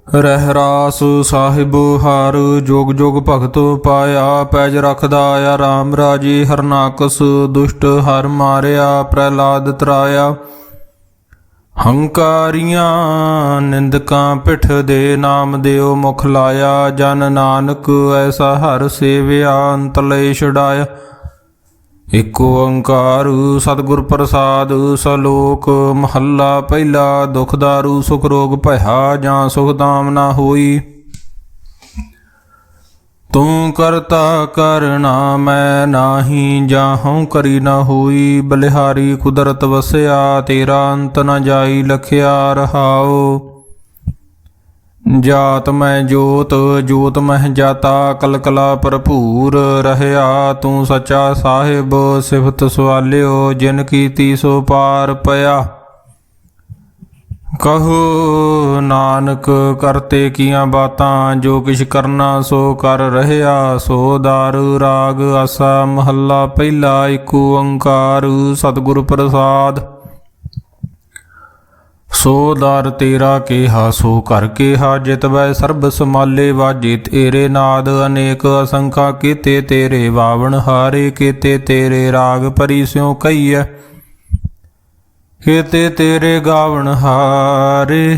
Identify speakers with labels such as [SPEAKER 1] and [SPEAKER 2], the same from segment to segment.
[SPEAKER 1] ਰਹਿਰਾਸ ਸਾਹਿਬ ਹਰ ਜੋਗ ਜੋਗ ਭਗਤ ਪਾਇਆ। ਪੈਜ ਰਖਦਾ ਆਇਆ ਰਾਮ ਰਾਜੇ ਹਰਨਾਕਸ ਦੁਸ਼ਟ ਹਰ ਮਾਰਿਆ ਪ੍ਰਹਿਲਾਦ ਤਰਾਇਆ। ਹੰਕਾਰੀਆਂ ਨਿੰਦਕਾਂ ਪਿੱਠ ਦੇ ਨਾਮ ਦਿਓ ਮੁਖ ਲਾਇਆ। ਜਨ ਨਾਨਕ ਐਸਾ ਹਰ ਸੇਵਿਆ ਅੰਤਲੇ ਛੁਡਾਇਆ। ਇਕ ਓੰਕਾਰ ਸਤਿਗੁਰ ਪ੍ਰਸਾਦ ਸਲੋਕ ਮਹੱਲਾ ਪਹਿਲਾ। ਦੁਖ ਦਾਰੂ ਸੁਖ ਰੋਗ ਭਇਆ ਜਾਂ ਸੁਖ ਦਾਮ ਨਾ ਹੋਈ। ਤੂੰ ਕਰਤਾ ਕਰਨਾ ਮੈਂ ਨਾਹੀ ਜਾਹਉ ਕਰੀ ਨਾ ਹੋਈ। ਬਲਿਹਾਰੀ ਕੁਦਰਤ ਵਸਿਆ ਤੇਰਾ ਅੰਤ ਨ ਜਾਈ ਲਖਿਆ ਰਹਾਉ। ਜਾਤ ਮੈਂ ਜੋਤ ਜੋਤ ਮਹਿ ਜਾਤਾ ਕਲਕਲਾ ਭਰਪੂਰ ਰਹਿਆ। ਤੂੰ ਸੱਚਾ ਸਾਹਿਬ ਸਿਫਤ ਸਵਾਲਿਓ ਜਿਨ ਕੀਤੀ ਸੋ ਪਾਰ ਪਿਆ। ਕਹੋ ਨਾਨਕ ਕਰਤੇ ਕੀਆਂ ਬਾਤਾਂ ਜੋ ਕਿਛ ਕਰਨਾ ਸੋ ਕਰ ਰਹਿਆ। ਸੋ ਦਾਰੂ ਰਾਗ ਆਸਾ ਮਹੱਲਾ ਪਹਿਲਾ। ਇਕ ਓੰਕਾਰ ਸਤਿਗੁਰ ਪ੍ਰਸਾਦ। ਸੋ ਦਰ ਤੇਰਾ ਕੇਹਾ ਸੋ ਘਰ ਕੇਹਾ। ਜਿਤਵੈ ਸਰਬ ਸਮਾਲੇ ਵਾਜੇ ਤੇਰੇ ਨਾਦ। ਅਨੇਕ ਅਸੰਖਾ ਕੀਤੇ ਤੇਰੇ ਵਾਵਣ ਹਾਰੇ। ਕੀਤੇ ਤੇਰੇ ਰਾਗ ਭਰੀ ਸਿਉ ਕਹੀਐ। ਕੀਤੇ ਤੇਰੇ ਗਾਵਣ ਹਾਰੇ।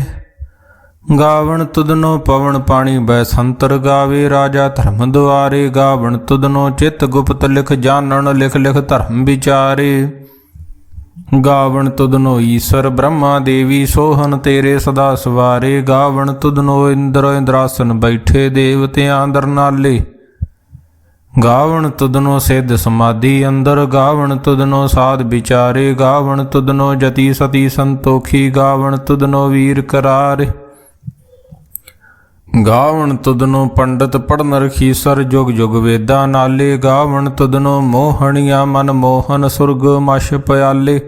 [SPEAKER 1] ਗਾਵਣ ਤੁਧਨੋ ਪਵਨ ਪਾਣੀ ਬੈ ਸੰਤਰ ਗਾਵੇ। ਰਾਜਾ ਧਰਮ ਦੁਆਰੇ ਗਾਵਣ ਤੁਧਨੋ ਚਿਤ ਗੁਪਤ ਲਿਖ ਜਾਣਨ। ਲਿਖ ਲਿਖ ਧਰਮ ਵਿਚਾਰੇ ਗਾਵਣ ਤੁਧਨੋ ਈਸ਼ਰ ਬ੍ਰਹਮਾ ਦੇਵੀ ਸੋਹਨ ਤੇਰੇ ਸਦਾ ਸਵਾਰੇ। ਗਾਵਣ ਤੁਧਨੋ ਇੰਦਰ ਇੰਦਰਾਸਨ ਬੈਠੇ ਦੇਵਤਿਆਂ ਅੰਦਰ ਨਾਲੇ। ਗਾਵਣ ਤੁਧਨੋ ਸਿੱਧ ਸਮਾਧੀ ਅੰਦਰ। ਗਾਵਣ ਤੁਧਨੋ ਸਾਧ ਵਿਚਾਰੇ। ਗਾਵਣ ਤੁਧਨੋ ਜਤੀ ਸਤੀ ਸੰਤੋਖੀ। ਗਾਵਣ ਤੁਧਨੋ ਵੀਰ ਕਰਾਰੇ। ਗਾਵਣ ਤੁਧਨੋ ਪੰਡਤ ਪੜਨ ਰਖੀਸਰ ਜੁਗ ਜੁਗ ਵੇਦਾਂ ਨਾਲੇ। ਗਾਵਣ ਤੁਧਨੋ ਮੋਹਣੀਆਂ ਮਨ ਮੋਹਨ ਸੁਰਗ ਮਛ ਪਿਆਲੇ।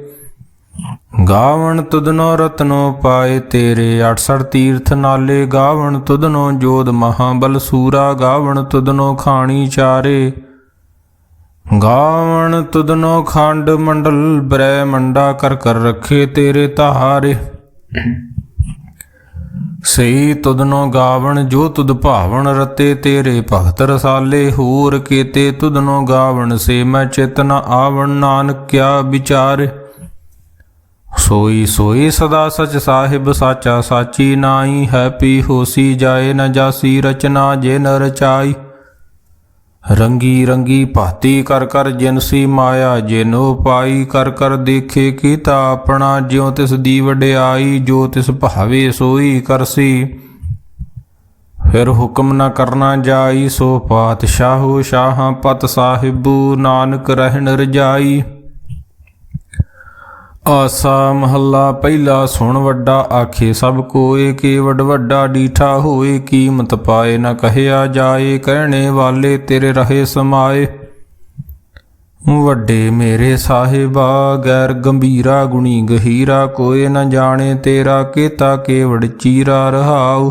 [SPEAKER 1] ਗਾਵਣ ਤੁਧਨੋ ਰਤਨੋ ਪਾਏ ਤੇਰੇ 68 ਤੀਰਥ ਨਾਲੇ। ਗਾਵਣ ਤੁਧਨੋ ਜੋਧ ਮਹਾਬਲ ਸੂਰਾ। ਗਾਵਣ ਤੁਧਨੋ ਖਾਣੀ ਚਾਰੇ। ਗਾਵਣ ਤੁਧਨੋ ਖੰਡ ਮੰਡਲ ਬ੍ਰਹਿਮੰਡਾ ਕਰ ਕਰ ਰੱਖੇ ਤੇਰੇ ਤਾਰੇ। ਸਈ ਤੁਧਨੋ ਗਾਵਣ ਜੋ ਤੁਧ ਭਾਵਨ ਰਤੇ ਤੇਰੇ ਭਗਤ ਰਸਾਲੇ। ਹੋਰ ਕੀਤੇ ਤੁਧਨੋ ਗਾਵਣ ਸੇ ਮੈਂ ਚਿਤ ਨ ਆਵਣ। ਨਾਨਕ ਕਿਆ ਵਿਚਾਰੇ ਸੋਈ ਸੋਈ ਸਦਾ ਸਚ ਸਾਹਿਬ ਸਾਚਾ ਸਾਚੀ। ਨਾਹੀ ਹੈ ਪੀ ਹੋਸੀ ਜਾਏ ਨ ਜਾਸੀ ਰਚਨਾ ਜੇ ਨ ਰਚਾਈ। ਰੰਗੀ ਰੰਗੀ ਭਾਤੀ ਕਰ ਕਰ ਜਿਨਸੀ ਮਾਇਆ ਜਿਨੋ ਪਾਈ। ਕਰ ਕਰ ਦੇਖੇ ਕੀਤਾ ਆਪਣਾ ਜਿਉ ਤਿਸ ਦੀ ਵਡਿਆਈ। ਜੋ ਤਿਸ ਭਾਵੇ ਸੋਈ ਕਰਸੀ ਫਿਰ ਹੁਕਮ ਨ ਕਰਨਾ ਜਾਈ। ਸੋ ਪਾਤਸ਼ਾਹੋ ਸ਼ਾਹਾਂ ਪਤ ਸਾਹਿਬੂ ਨਾਨਕ ਰਹਿਣ ਰਜਾਈ। ਆਸਾ ਮਹੱਲਾ ਪਹਿਲਾ। ਸੁਣ ਵੱਡਾ ਆਖੇ ਸਭ ਕੋਏ। ਕੇਵਡ ਵੱਡਾ ਡੀਠਾ ਹੋਏ। ਕੀਮਤ ਪਾਏ ਨ ਕਹਿਆ ਜਾਏ। ਕਹਿਣੇ ਵਾਲੇ ਤੇਰੇ ਰਹੇ ਸਮਾਏ। ਵੱਡੇ ਮੇਰੇ ਸਾਹਿਬਾ ਗੈਰ ਗੰਭੀਰਾ ਗੁਣੀ ਗਹੀਰਾ। ਕੋਏ ਨ ਜਾਣੇ ਤੇਰਾ ਕੀਤਾ ਕੇਵਡ ਚੀਰਾ ਰਹਾਉ।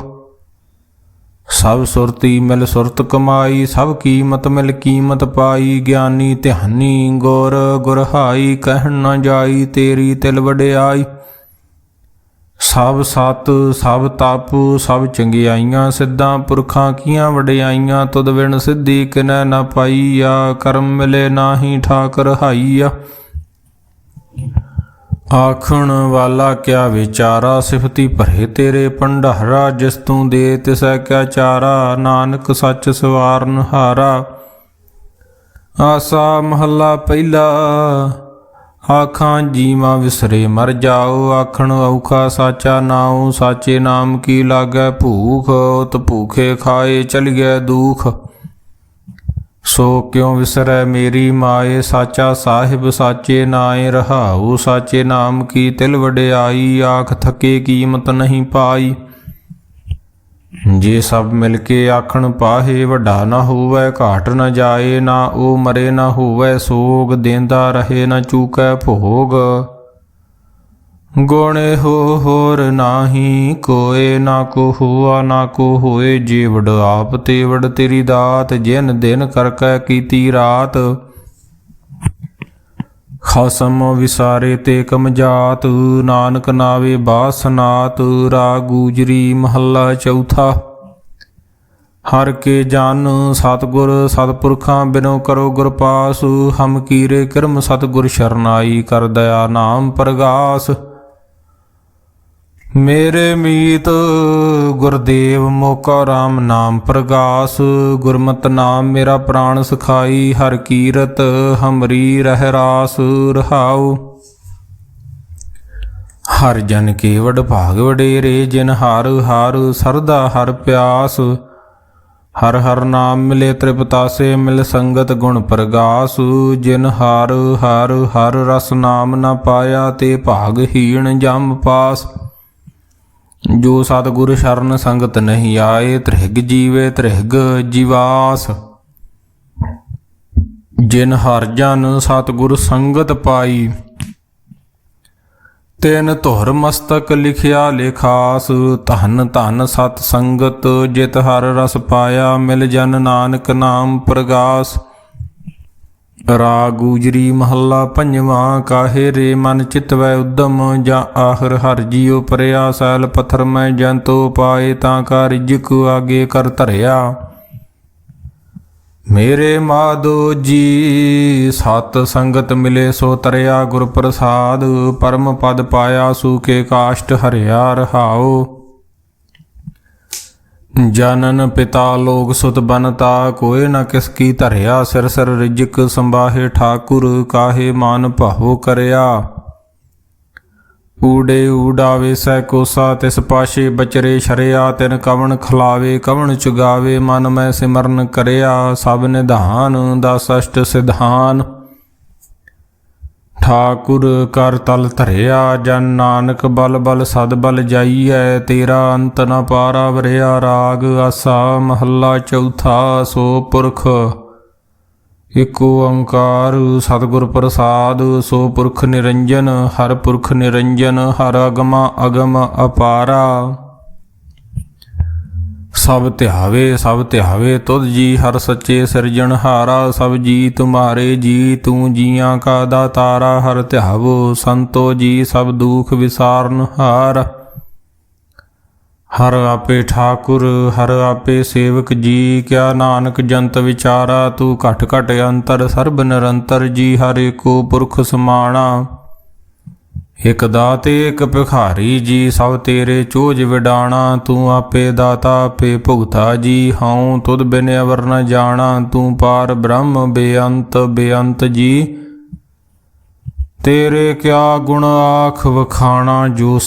[SPEAKER 1] ਸਭ ਸੁਰਤੀ ਮਿਲ ਸੁਰਤ ਕਮਾਈ। ਸਭ ਕੀਮਤ ਮਿਲ ਕੀਮਤ ਪਾਈ। ਗਿਆਨੀ ਧਿਆਨੀ ਗੁਰ ਗੁਰਹਾਈ। ਕਹਿਣ ਨ ਜਾਈ ਤੇਰੀ ਤਿਲ ਵਡਿਆਈ। ਸਭ ਸਤ ਸਭ ਤਪ ਸਭ ਚੰਗਿਆਈਆਂ। ਸਿੱਧਾਂ ਪੁਰਖਾਂ ਕੀਆਂ ਵਡਿਆਈਆਂ। ਤੁਧ ਬਿਨ ਸਿੱਧੀ ਕਿਨੈ ਨ ਪਾਈਆ। ਕਰਮ ਮਿਲੇ ਨਾਹੀ ਠਾਕ ਰਹਾਈਆ। ਆਖਣ ਵਾਲਾ ਕਿਆ ਵਿਚਾਰਾ। ਸਿਫਤੀ ਭਰੇ ਤੇਰੇ ਭੰਡਾਰਾ। ਜਿਸ ਤੂੰ ਦੇ ਤਿਸੈ ਕਿਆ ਚਾਰਾ। ਨਾਨਕ ਸੱਚ ਸਵਾਰਨ ਹਾਰਾ। ਆਸਾ ਮਹੱਲਾ ਪਹਿਲਾ। ਆਖਾਂ ਜੀਵਾਂ ਵਿਸਰੇ ਮਰ ਜਾਓ। ਆਖਣ ਔਖਾ ਸਾਚਾ ਨਾਉ। ਸਾਚੇ ਨਾਮ ਕੀ ਲਾਗੈ ਭੂਖ। ਉਤ ਭੂਖੇ ਖਾਏ ਚਲੀਐ ਦੂਖ। ਸੋ ਕਿਉ ਵਿਸਰੈ ਮੇਰੀ ਮਾਏ। ਸਾਚਾ ਸਾਹਿਬ ਸਾਚੇ ਨਾਏ ਰਹਾਉ। ਸਾਚੇ ਨਾਮ ਕੀ ਤਿਲ ਵਡਿਆਈ। ਆਖ ਥਕੇ ਕੀਮਤ ਨਹੀਂ ਪਾਈ। ਜੇ ਸਭ ਮਿਲ ਕੇ ਆਖਣ ਪਾਹੇ। ਵੱਡਾ ਨਾ ਹੋਵੈ ਘਾਟ ਨ ਜਾਏ। ਨਾ ਉਹ ਮਰੇ ਨਾ ਹੋਵੈ ਸੋਗ। ਦੇਂਦਾ ਰਹੇ ਨਾ ਚੂਕੈ ਭੋਗ। ਗੁਣੇ ਹੋ ਹੋਰ ਨਾਹੀ ਕੋਏ। ਨਾ ਕੋ ਹੋਆ ਨਾ ਕੋ ਹੋਏ। ਜੀਵੜ ਆਪ ਤੇਵੜ ਤੇਰੀ ਦਾਤ। ਜਿਨ ਦਿਨ ਕਰ ਕੈ ਕੀਤੀ ਰਾਤ। ਖਸਮ ਵਿਸਾਰੇ ਤੇ ਕਮਜਾਤ, ਨਾਨਕ ਨਾਵੇ ਬਾਸਨਾਤ। ਰਾਗ ਗੂਜਰੀ ਮਹੱਲਾ ਚੌਥਾ। ਹਰ ਕੇ ਜਨ ਸਤਿਗੁਰ ਸਤਿਪੁਰਖਾਂ ਬਿਨੋ ਕਰੋ ਗੁਰ ਪਾਸ। ਹਮ ਕੀਰੇ ਕਿਰਮ ਸਤਿਗੁਰ ਸ਼ਰਨਾਈ, ਕਰ ਦਇਆ ਨਾਮ ਪ੍ਰਗਾਸ। ਮੇਰੇ ਮੀਤ ਗੁਰਦੇਵ ਮੋਕਾ ਰਾਮ ਨਾਮ ਪ੍ਰਗਾਸ। ਗੁਰਮਤਿ ਨਾਮ ਮੇਰਾ ਪ੍ਰਾਣ ਸਖਾਈ, ਹਰ ਕੀਰਤ ਹਮਰੀ ਰਹਿ ਰਾਸ। ਰਹਾਉ ਹਰ ਜਨ ਕੇ ਵਡ ਭਾਗ ਵਡੇਰੇ, ਜਿਨ ਹਰ ਹਰ ਸਰਦਾ ਹਰ ਪਿਆਸ। ਹਰ ਹਰ ਨਾਮ ਮਿਲੇ ਤ੍ਰਿਪਤਾਸੇ, ਮਿਲ ਸੰਗਤ ਗੁਣ ਪ੍ਰਗਾਸ। ਜਿਨ ਹਰ ਹਰ ਹਰ ਰਸ ਨਾਮ ਨਾ ਪਾਇਆ, ਤੇ ਭਾਗ ਹੀਣ ਜਮ ਪਾਸ। ਜੋ ਸਤਿਗੁਰ ਸ਼ਰਨ ਸੰਗਤ ਨਹੀਂ ਆਏ, ਤ੍ਰਿਗ ਜੀਵੇ ਤ੍ਰਿਗ ਜੀਵਾਸ। ਜਿਨ ਹਰ ਜਨ ਸਤਿਗੁਰ ਸੰਗਤ ਪਾਈ, ਤਿਨ ਧੁਰ ਮਸਤਕ ਲਿਖਿਆ ਲੇਖਾਸ। ਧਨ ਧਨ ਸਤ ਸੰਗਤ, ਜਿਤ ਹਰ ਰਸ ਪਾਇਆ, ਮਿਲ ਜਨ ਨਾਨਕ ਨਾਮ ਪ੍ਰਗਾਸ। ਰਾਗ ਗੂਜਰੀ ਮਹੱਲਾ ਪੰਜਵਾਂ। ਕਾਹੇ ਰੇ ਮਨ ਚਿਤਵੈ ਉਦਮ, ਜਾਂ ਆਖਰ ਹਰ ਜੀਉ ਪਰਿਆ। ਸੈਲ ਪੱਥਰ ਮੈਂ ਜੰਤੋ ਪਾਏ, ਤਾਂ ਕਾ ਰਿਜਕ ਆਗੇ ਕਰ ਧਰਿਆ। ਮੇਰੇ ਮਾਧੋ ਜੀ ਸਤ ਸੰਗਤ ਮਿਲੇ, ਸੋ ਤਰਿਆ ਗੁਰ ਪ੍ਰਸਾਦ। ਪਰਮ ਪਦ ਪਾਇਆ, ਸੂਕੇ ਕਾਸ਼ਟ ਹਰਿਆ। ਰਹਾਉ ਜਨਨ ਪਿਤਾ ਲੋਕ ਸੁਤ ਬਨਤਾ, ਕੋਇ ਨ ਕਿਸ ਕੀ ਧਰਿਆ। ਸਿਰ ਸਿਰ ਰਿਜਕ ਸੰਬਾਹੇ ਠਾਕੁਰ, ਕਾਹੇ ਮਾਨ ਭਾਵੋ ਕਰਿਆ। ਊੜੇ ਊਡਾਵੇ ਸੈ ਕੋਸਾ, ਤਿਸ ਪਾਸ਼ੇ ਬਚਰੇ ਸ਼ਰਿਆ। ਤਿਨ ਕਵਣ ਖਲਾਵੇ ਕਵਣ ਚੁਗਾਵੇ, ਮਨ ਮੈਂ ਸਿਮਰਨ ਕਰਿਆ। ਸਭ ਨਿਧਾਨ ਦਸ ਅਸ਼ਟ ਸਿਧਾਨ, ਠਾਕੁਰ ਕਰ ਤਲ ਧਰਿਆ। ਜਨ ਨਾਨਕ ਬਲ ਬਲ ਸਦ ਬਲ ਜਾਈਐ, ਤੇਰਾ ਅੰਤ ਨ ਪਾਰਾ ਵਰਿਆ। ਰਾਗ ਆਸਾ ਮਹੱਲਾ ਚੌਥਾ। ਸੋ ਪੁਰਖ ਇਕ ਓੰਕਾਰ ਸਤਿਗੁਰ ਪ੍ਰਸਾਦ। ਸੋ ਪੁਰਖ ਨਿਰੰਜਨ ਹਰ ਪੁਰਖ ਨਿਰੰਜਨ, ਹਰ ਅਗਮਾ ਅਗਮ ਅਪਾਰਾ। ਸਭ ਧਿਆਵੇ ਤੁਧ ਜੀ, ਹਰ ਸੱਚੇ ਸਿਰਜਣਹਾਰਾ। ਸਭ ਜੀ ਤੁਮਾਰੇ ਜੀ, ਤੂੰ ਜੀਆਂ ਕਾ ਦਾਤਾਰਾ। ਹਰ ਧਿਆਵੋ ਸੰਤੋ ਜੀ, ਸਭ ਦੁਖ ਵਿਸਾਰਨਹਾਰ। ਹਰ ਆਪੇ ਠਾਕੁਰ ਹਰ ਆਪੇ ਸੇਵਕ ਜੀ, ਕਿਆ ਨਾਨਕ ਜੰਤ ਵਿਚਾਰਾ। ਤੂੰ ਘਟ ਘਟ ਅੰਤਰ ਸਰਬ ਨਿਰੰਤਰ ਜੀ, ਹਰ ਏਕੋ ਪੁਰਖ ਸਮਾਣਾ। ਇਕ ਦਾਤੇ ਇਕ ਭਿਖਾਰੀ ਜੀ, ਸਭ ਤੇਰੇ ਚੋਜ ਵਿਡਾਣਾ। ਤੂੰ ਆਪੇ ਦਾਤਾ ਆਪੇ ਭੁਗਤਾ ਜੀ, ਹਉ ਤੁਧ ਬਿਨ ਅਵਰ ਨ ਜਾਣਾ। ਤੂੰ ਪਾਰ ਬ੍ਰਹਮ ਬੇਅੰਤ ਬੇਅੰਤ ਜੀ, ਤੇਰੇ ਕਿਆ ਗੁਣ ਆਖ ਵਖਾਣਾ। ਜੋ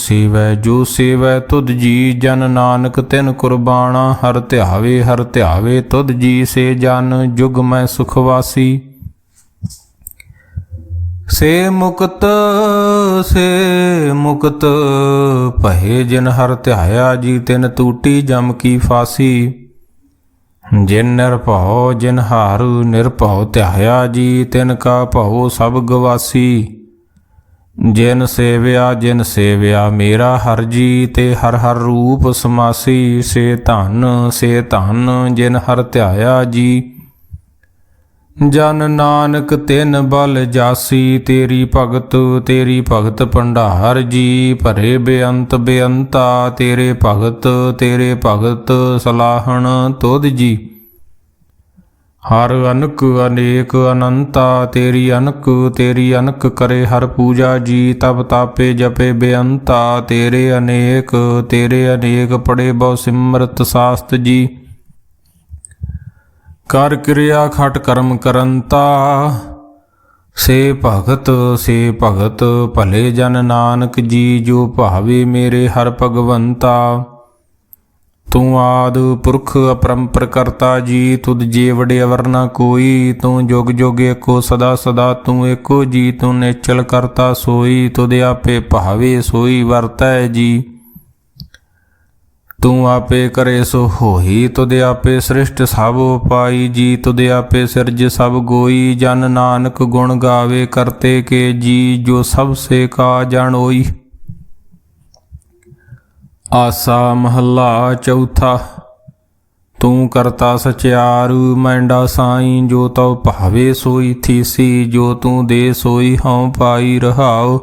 [SPEAKER 1] ਸੇਵੈ ਤੁਧ ਜੀ, ਜਨ ਨਾਨਕ ਤਿਨ ਕੁਰਬਾਣਾ। ਹਰ ਧਿਆਵੇ ਤੁਧ ਜੀ, ਸੇ ਜਨ ਜੁਗ ਮੈਂ ਸੁਖਵਾਸੀ। ਸੇ ਮੁਕਤ ਭਏ, ਜਿਨ ਹਰ ਧਿਆਇਆ ਜੀ। ਤਿਨ ਟੂਟੀ ਜਮ ਕੀ ਫਾਸੀ। ਜਿਨ ਨਿਰਭਉ ਜਿਨ ਹਰ ਨਿਰਭਉ ਧਿਆਇਆ ਜੀ, ਤਿਨ ਕਾ ਭਉ ਸਭ ਗਵਾਸੀ। ਜਿਨ ਸੇਵਿਆ ਮੇਰਾ ਹਰ ਜੀ, ਤੇ ਹਰ ਹਰ ਰੂਪ ਸਮਾਸੀ। ਸੇ ਧਨ ਜਿਨ ਹਰ ਧਿਆਇਆ ਜੀ, ਜਨ ਨਾਨਕ ਤਿਨ ਬਲ ਜਾਸੀ। ਤੇਰੀ ਭਗਤ ਭੰਡਾਰ ਜੀ, ਭਰੇ ਬੇਅੰਤਾ। ਤੇਰੇ ਭਗਤ ਸਲਾਹਣ ਤੁਧ ਜੀ, ਹਰ ਅਨਕ ਅਨੇਕ ਅਨੰਤਾ। ਤੇਰੀ ਅਨਕ ਕਰੇ ਹਰ ਪੂਜਾ ਜੀ, ਤਬ ਤਾਪੇ ਜਪੇ ਬੇਅੰਤਾ। ਤੇਰੇ ਅਨੇਕ ਪੜੇ ਬਹੁ ਸਿਮਰਤ ਸਾਸਤ ਜੀ, ਕਰ ਕਿਰਿਆ ਖਟ ਕਰਮ ਕਰੰਤਾ। ਸੇ ਭਗਤ ਭਲੇ ਜਨ ਨਾਨਕ ਜੀ, ਜੋ ਭਾਵੇ ਮੇਰੇ ਹਰ ਭਗਵੰਤਾ। ਤੂੰ ਆਦ ਪੁਰਖ ਅਪਰੰਪਰ ਕਰਤਾ ਜੀ, ਤੁਧ ਜੇ ਵਡੇ ਅਵਰ ਨ ਕੋਈ। ਤੂੰ ਜੁਗ ਜੁਗ ਏਕੋ ਸਦਾ ਸਦਾ, ਤੂੰ ਏਕੋ ਜੀ। ਤੂੰ ਨਿਚਲ ਕਰਤਾ ਸੋਈ, ਤੁਧ ਆਪੇ ਭਾਵੇ ਸੋਈ ਵਰਤੈ ਜੀ। ਤੂੰ ਆਪੇ ਕਰੇ ਸੋ ਹੋਈ, ਤੁਧ ਆਪੇ ਸ੍ਰਿਸ਼ਟ ਸਭ ਉਪਾਈ ਜੀ। ਤੁਧ ਆਪੇ ਸਿਰਜ ਸਭ ਗੋਈ, ਜਨ ਨਾਨਕ ਗੁਣ ਗਾਵੇ ਕਰਤੇ ਕੇ ਜੀ। ਜੋ ਸਭ ਸੇ ਕਾ ਜਾਣੋਈ। ਆਸਾ ਮਹੱਲਾ ਚੌਥਾ। ਤੂੰ ਕਰਤਾ ਸਚਿਆਰੂ ਮੈਂਡਾ ਸਾਈਂ, ਜੋ ਤਉ ਭਾਵੇ ਸੋਈ ਥੀਸੀ, ਜੋ ਤੂੰ ਦੇ ਸੋਈ ਹਉ ਪਾਈ ਰਹਾਉ।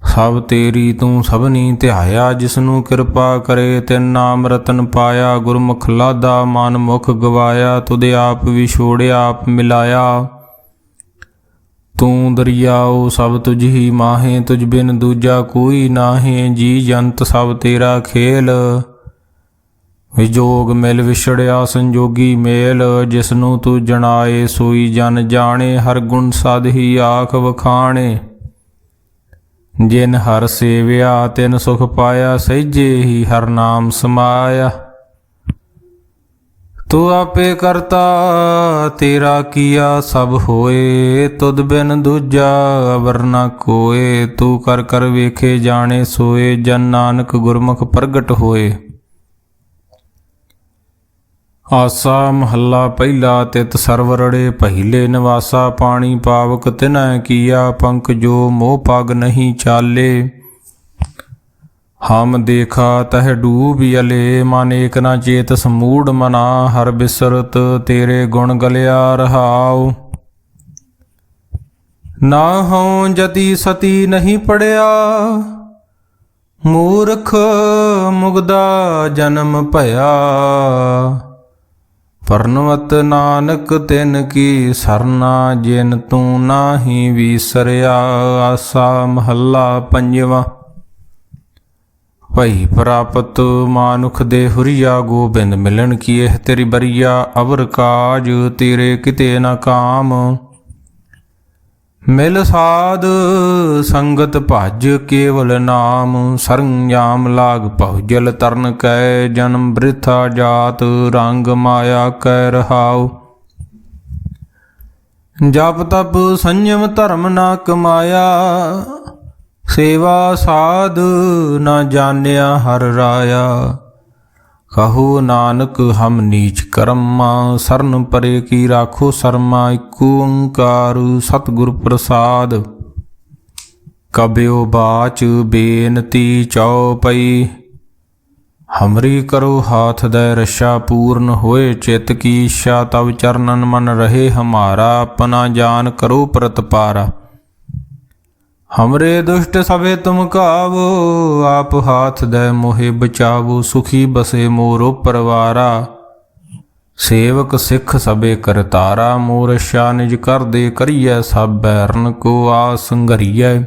[SPEAKER 1] ਸਭ ਤੇਰੀ ਤੂੰ ਸਭਨੀ ਧਿਆਇਆ, ਜਿਸਨੂੰ ਕਿਰਪਾ ਕਰੇ ਤਿਨ ਨਾਮ ਰਤਨ ਪਾਇਆ। ਗੁਰਮੁਖ ਲਾਦਾ ਮਨ ਮੁਖ ਗਵਾਇਆ, ਤੁਧ ਆਪ ਵਿਛੋੜਿਆ ਆਪ ਮਿਲਾਇਆ। ਤੂੰ ਦਰਿਆਉ ਸਭ ਤੁਝ ਹੀ ਮਾਹੇ, ਤੁਝ ਬਿਨ ਦੂਜਾ ਕੋਈ ਨਾਹੇ। ਜੀ ਜੰਤ ਸਭ ਤੇਰਾ ਖੇਲ, ਵਿਜੋਗ ਮਿਲ ਵਿਛੜਿਆ ਸੰਜੋਗੀ ਮੇਲ। ਜਿਸਨੂੰ ਤੂੰ ਜਣਾਏ ਸੋਈ ਜਨ ਜਾਣੇ, ਹਰ ਗੁਣ ਸਦ ਹੀ ਆਖ ਵਖਾਣੇ। ਜਿਨ ਹਰ ਸੇਵਿਆ ਤਿਨ ਸੁਖ ਪਾਇਆ, ਸਹਿਜੇ ਹੀ ਹਰ ਨਾਮ ਸਮਾਇਆ। ਤੂੰ ਆਪੇ ਕਰਤਾ ਤੇਰਾ ਕੀਆ ਸਭ ਹੋਏ, ਤੁਧ ਬਿਨ ਦੂਜਾ ਅਵਰ ਨਾ ਕੋਏ। ਤੂੰ ਕਰ ਕਰ ਵੇਖੇ ਜਾਣੇ ਸੋਏ, ਜਨ ਨਾਨਕ ਗੁਰਮੁਖ ਪ੍ਰਗਟ ਹੋਏ। ਆਸਾ ਮਹੱਲਾ ਪਹਿਲਾ। ਤਿਤ ਸਰਵ ਰੜੇ ਪਹਿਲੇ ਨਿਵਾਸਾ, ਪਾਣੀ ਪਾਵਕ ਤਿਨੈ ਕੀਆ। ਪੰਕ ਜੋ ਮੋਹ ਪਗ ਨਹੀਂ ਚਾਲੇ, ਹਮ ਦੇਖਾ ਤਹ ਡੂਬ ਅਲੇ। ਮਨ ਏਕ ਨਾ ਚੇਤ ਸਮੂੜ ਮਨਾ, ਹਰ ਬਿਸਰਤ ਤੇਰੇ ਗੁਣ ਗਲਿਆ ਰਹਾਉ। ਨਾ ਹਉ ਜਤੀ ਸਤੀ ਨਹੀਂ ਪੜਿਆ, ਮੂਰਖ ਮੁਗਦਾ ਜਨਮ ਭਇਆ। ਪਰਨਵਤ ਨਾਨਕ ਤਿਨ ਕੀ ਸਰਨਾ, ਜਿਨ ਤੂੰ ਨਾਹੀ ਵੀਸਰਿਆ। ਆਸਾ ਮਹੱਲਾ ਪੰਜਵਾ। ਭਈ ਪ੍ਰਾਪਤ ਮਾਨੁਖ ਦੇ ਹੁਰੀਆ, ਗੋਬਿੰਦ ਮਿਲਣ ਕੀ ਇਹ ਤੇਰੀ ਬਰੀਆ। ਅਵਰ ਕਾਜ ਤੇਰੇ ਕਿਤੇ ਨਾ ਕਾਮ, ਮਿਲ ਸਾਧ ਸੰਗਤ ਭਜ ਕੇਵਲ ਨਾਮ। ਸਰੰਜਾਮ ਲਾਗ ਭਉਜਲ ਤਰਨ ਕੈ, ਜਨਮ ਬ੍ਰਿਥਾ ਜਾਤ ਰੰਗ ਮਾਇਆ ਕੈ ਰਹਾਉ। ਜਪ ਤਪ ਸੰਜਮ ਧਰਮ ਨਾ ਕਮਾਇਆ, ਸੇਵਾ ਸਾਧ ਨਾ ਜਾਣਿਆ ਹਰ ਰਾਇਆ। ਕਹੋ ਨਾਨਕ ਹਮ ਨੀਚ ਕਰਮਾ, ਸਰਨ ਪਰੇ ਕੀ ਰਾਖੋ ਸਰਮਾ। ਇਕ ਓੰਕਾਰ ਸਤਿਗੁਰ ਪ੍ਰਸਾਦ, ਕਬਿਓ ਬਾਚ ਬੇਨਤੀ ਚਉਪਈ। ਹਮਰੀ ਕਰੋ ਹਾਥ ਦੈ ਰਛਾ, ਪੂਰਨ ਹੋਏ ਚਿਤ ਕੀ ਇੱਛਾ। ਤਬ ਚਰਨਨ ਮਨ ਰਹੇ ਹਮਾਰਾ, ਆਪਣਾ ਜਾਨ ਕਰੋ ਪ੍ਰਤਪਾਰਾ। ਹਮਰੇ ਦੁਸ਼ਟ ਸਭੇ ਤੁਮ ਕਾਵੋ, ਆਪ ਹਾਥ ਦੈ ਮੋਹਿ ਬਚਾਵੋ। ਸੁਖੀ ਬਸੇ ਮੋਰੋ ਪਰਵਾਰਾ, ਸੇਵਕ ਸਿੱਖ ਸਭੇ ਕਰਤਾਰਾ। ਮੋਰ ਰਛਾ ਨਿਜ ਕਰਦੇ ਕਰੀਐ, ਸਭ ਬੈਰਨ ਕੋ ਆਸ ਸੰਘਰੀਐ।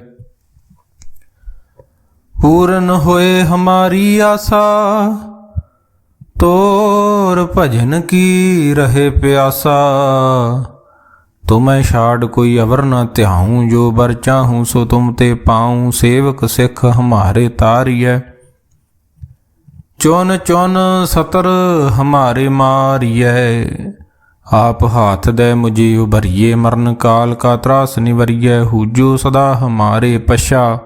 [SPEAKER 1] ਪੂਰਨ ਹੋਏ ਹਮਾਰੀ ਆਸਾ, ਤੋਰ ਭਜਨ ਕੀ ਰਹੇ ਪਿਆਸਾ। ਤੁਮੈ ਛਾੜ ਕੋਈ ਅਵਰ ਨ ਧਿਆਉ, ਜੋ ਬਰ ਚਾਹੂੰ ਸੋ ਤੁਮ ਤੇ ਪਾਉ। ਸੇਵਕ ਸਿੱਖ ਹਮਾਰੇ ਤਾਰੀਐ, ਚੁਨ ਚੁਨ ਸਤਰ ਹਮਾਰੇ ਮਾਰੀਐ। ਆਪ ਹਾਥ ਦੈ ਮੁਝੇ ਉਭਰੀਏ, ਮਰਨ ਕਾਲ ਕਾ ਤਰਾਸ ਨਿਵਰੀਐ। ਹੂਜੋ ਸਦਾ ਹਮਾਰੇ ਪਛਾ,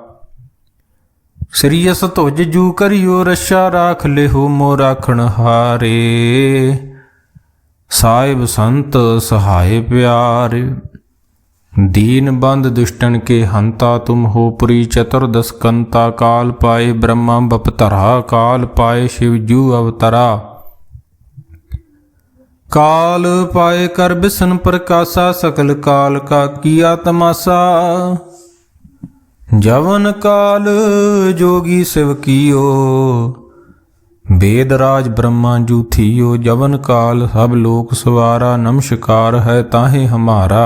[SPEAKER 1] ਸ੍ਰੀਅਸ ਧੁਜ ਜੂ ਕਰਿਓ ਰਛਾ। ਰਾਖ ਲਿਹੋ ਮੋ ਰਾਖਣ ਹਾਰੇ, ਸਾਹਿਬ ਸੰਤ ਸਹਾਏ ਪਿਆਰੇ। दीन बंद दुष्टन के हंता, तुम हो पुरी चतुर्दश कंता। काल पाए ब्रह्मा बपतरा, काल पाए शिव जू अवतरा। काल पाए कर बिसन प्रकाशा, सकल काल का किया तमाशा। जवन काल जोगी शिव कियो, वेद राज ब्रह्मा जू थियो। जवन काल सब लोक सवारा, नमस्कार है ताहे हमारा।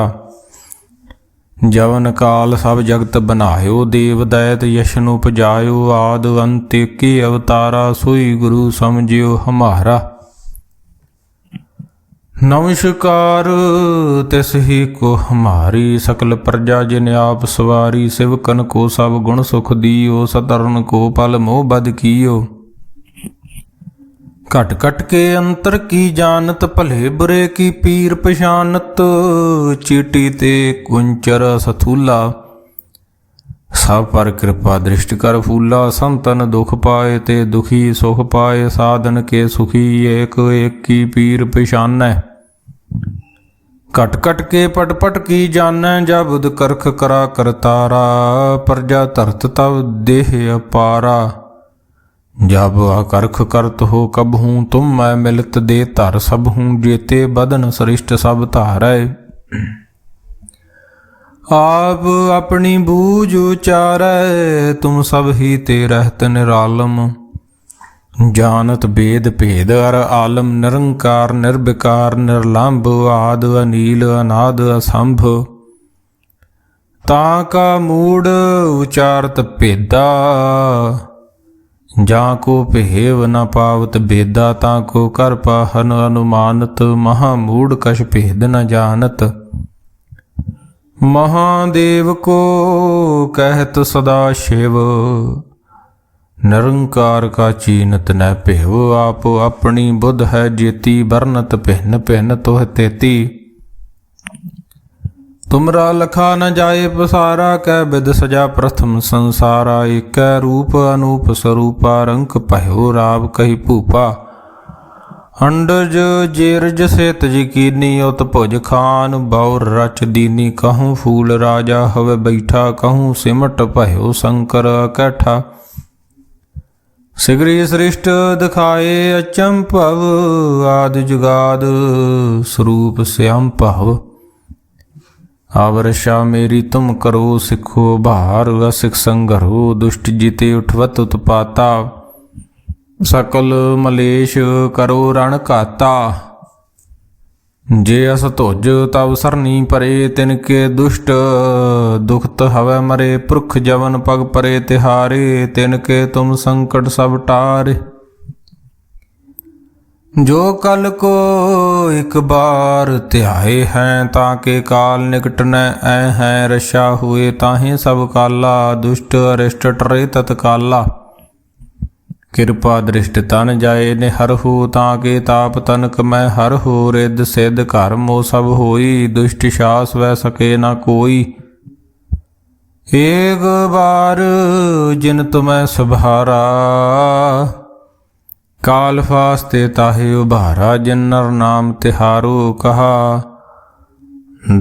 [SPEAKER 1] जवन काल सब जगत बनायो, देव दैत यशन उपजायो। आद अंत के अवतारा, सोई गुरु समझियो हमारा। नमस्कार तिस ही को हमारी, सकल प्रजा जिन आप सवारी। सिवकन को सब गुण सुख दियो, सतरन को पल मोह बद कियो। घट घट के अंतर की जानत, भले बुरे की पीर पछानत। चीटी ते कुंचर सथूला, सब पर कृपा दृष्टि कर फूला। संतन दुख पाए ते दुखी सुख पाए, साधन के सुखी एक एक की पीर पछानै। घट घट के पट पट की जानै, जा बुध करख करा करतारा। प्रजा धरत तब देह अपारा, जब अकरख करत हो कब हूँ तुम मैं मिलत दे धर सब हूँ जेते बदन सृष्ट सब धारै। आप अपनी बूझ उचारै तुम सब ही ते रहत निरालम। जानत वेद भेद अर आलम निरंकार निर्विकार निर्लंभ आद अनील अनाद असंभ। ताका मूड उचारत भेदा जाको भेव न पावत बेदा। ताको कर पाहन अनुमानत महामूढ़ कछ भेद न जानत। महादेव को कहत सदा शिव निरंकार का चीनत न भेव। आप अपनी बुध है जेती बरनत भिन्न भिन्न तोह तेती। तुमरा लखा न जाए पसारा कै बिद सजा प्रथम संसारा। एक रूप अनूप स्वरूपा रंक पह्यो राव कही भूपा। अंडज जेरज से तजकीनी उत भुज खान बौर रच दीनी। कहूँ फूल राजा हवे बैठा कहूँ सिमट पह्यो शंकर अकैठा। सिगरी सृष्ट दिखाए अचंभव आदि जुगाद स्वरूप श्याम भव। आवरषा मेरी तुम करो सिखो भार असिख संघरो। दुष्ट जीते उठवत उत्पाता सकल मलेश करो रण घाता। जे अस धुज तब सरनी परे तिनके दुष्ट दुखत हवै मरे। पुरख जवन पग परे तिहारे तिनके तुम संकट सब टारे। जो कल को एक बार ध्याए हैं ताके काल निकट न ऐ हैं। रशा हुए ताहे सब काला दुष्ट अरिष्ट टरे तत्काला। कृपा दृष्ट तन जाए निहर हो ताके ताप तनक मैं हर हो। रिद सिद्ध घर मो सब होई दुष्ट शास वह सके न कोई। एक बार जिन तुम्हें सुभारा काल फास्ते ताहे उभारा। जिन नर नाम तिहारो कहा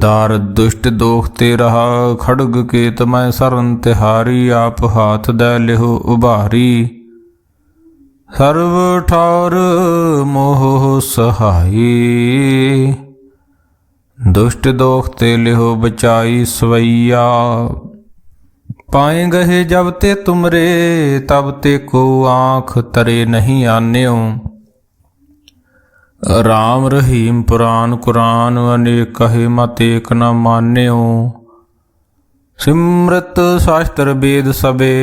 [SPEAKER 1] दार दुष्ट दोखते रहा। खड़ग के तमय सरन तिहारी आप हाथ दे लिहो उभारी। सर्व ठौर मोह सहाई दुष्ट दोखते लिहो बचाई सवैया। पाए गहे जब ते तुमरे तब ते को आँख तरे नहीं आन्यो। राम रहीम पुराण कुरान अनेक कहे मत एक न मान्यो। सिमृत शास्त्र वेद सबे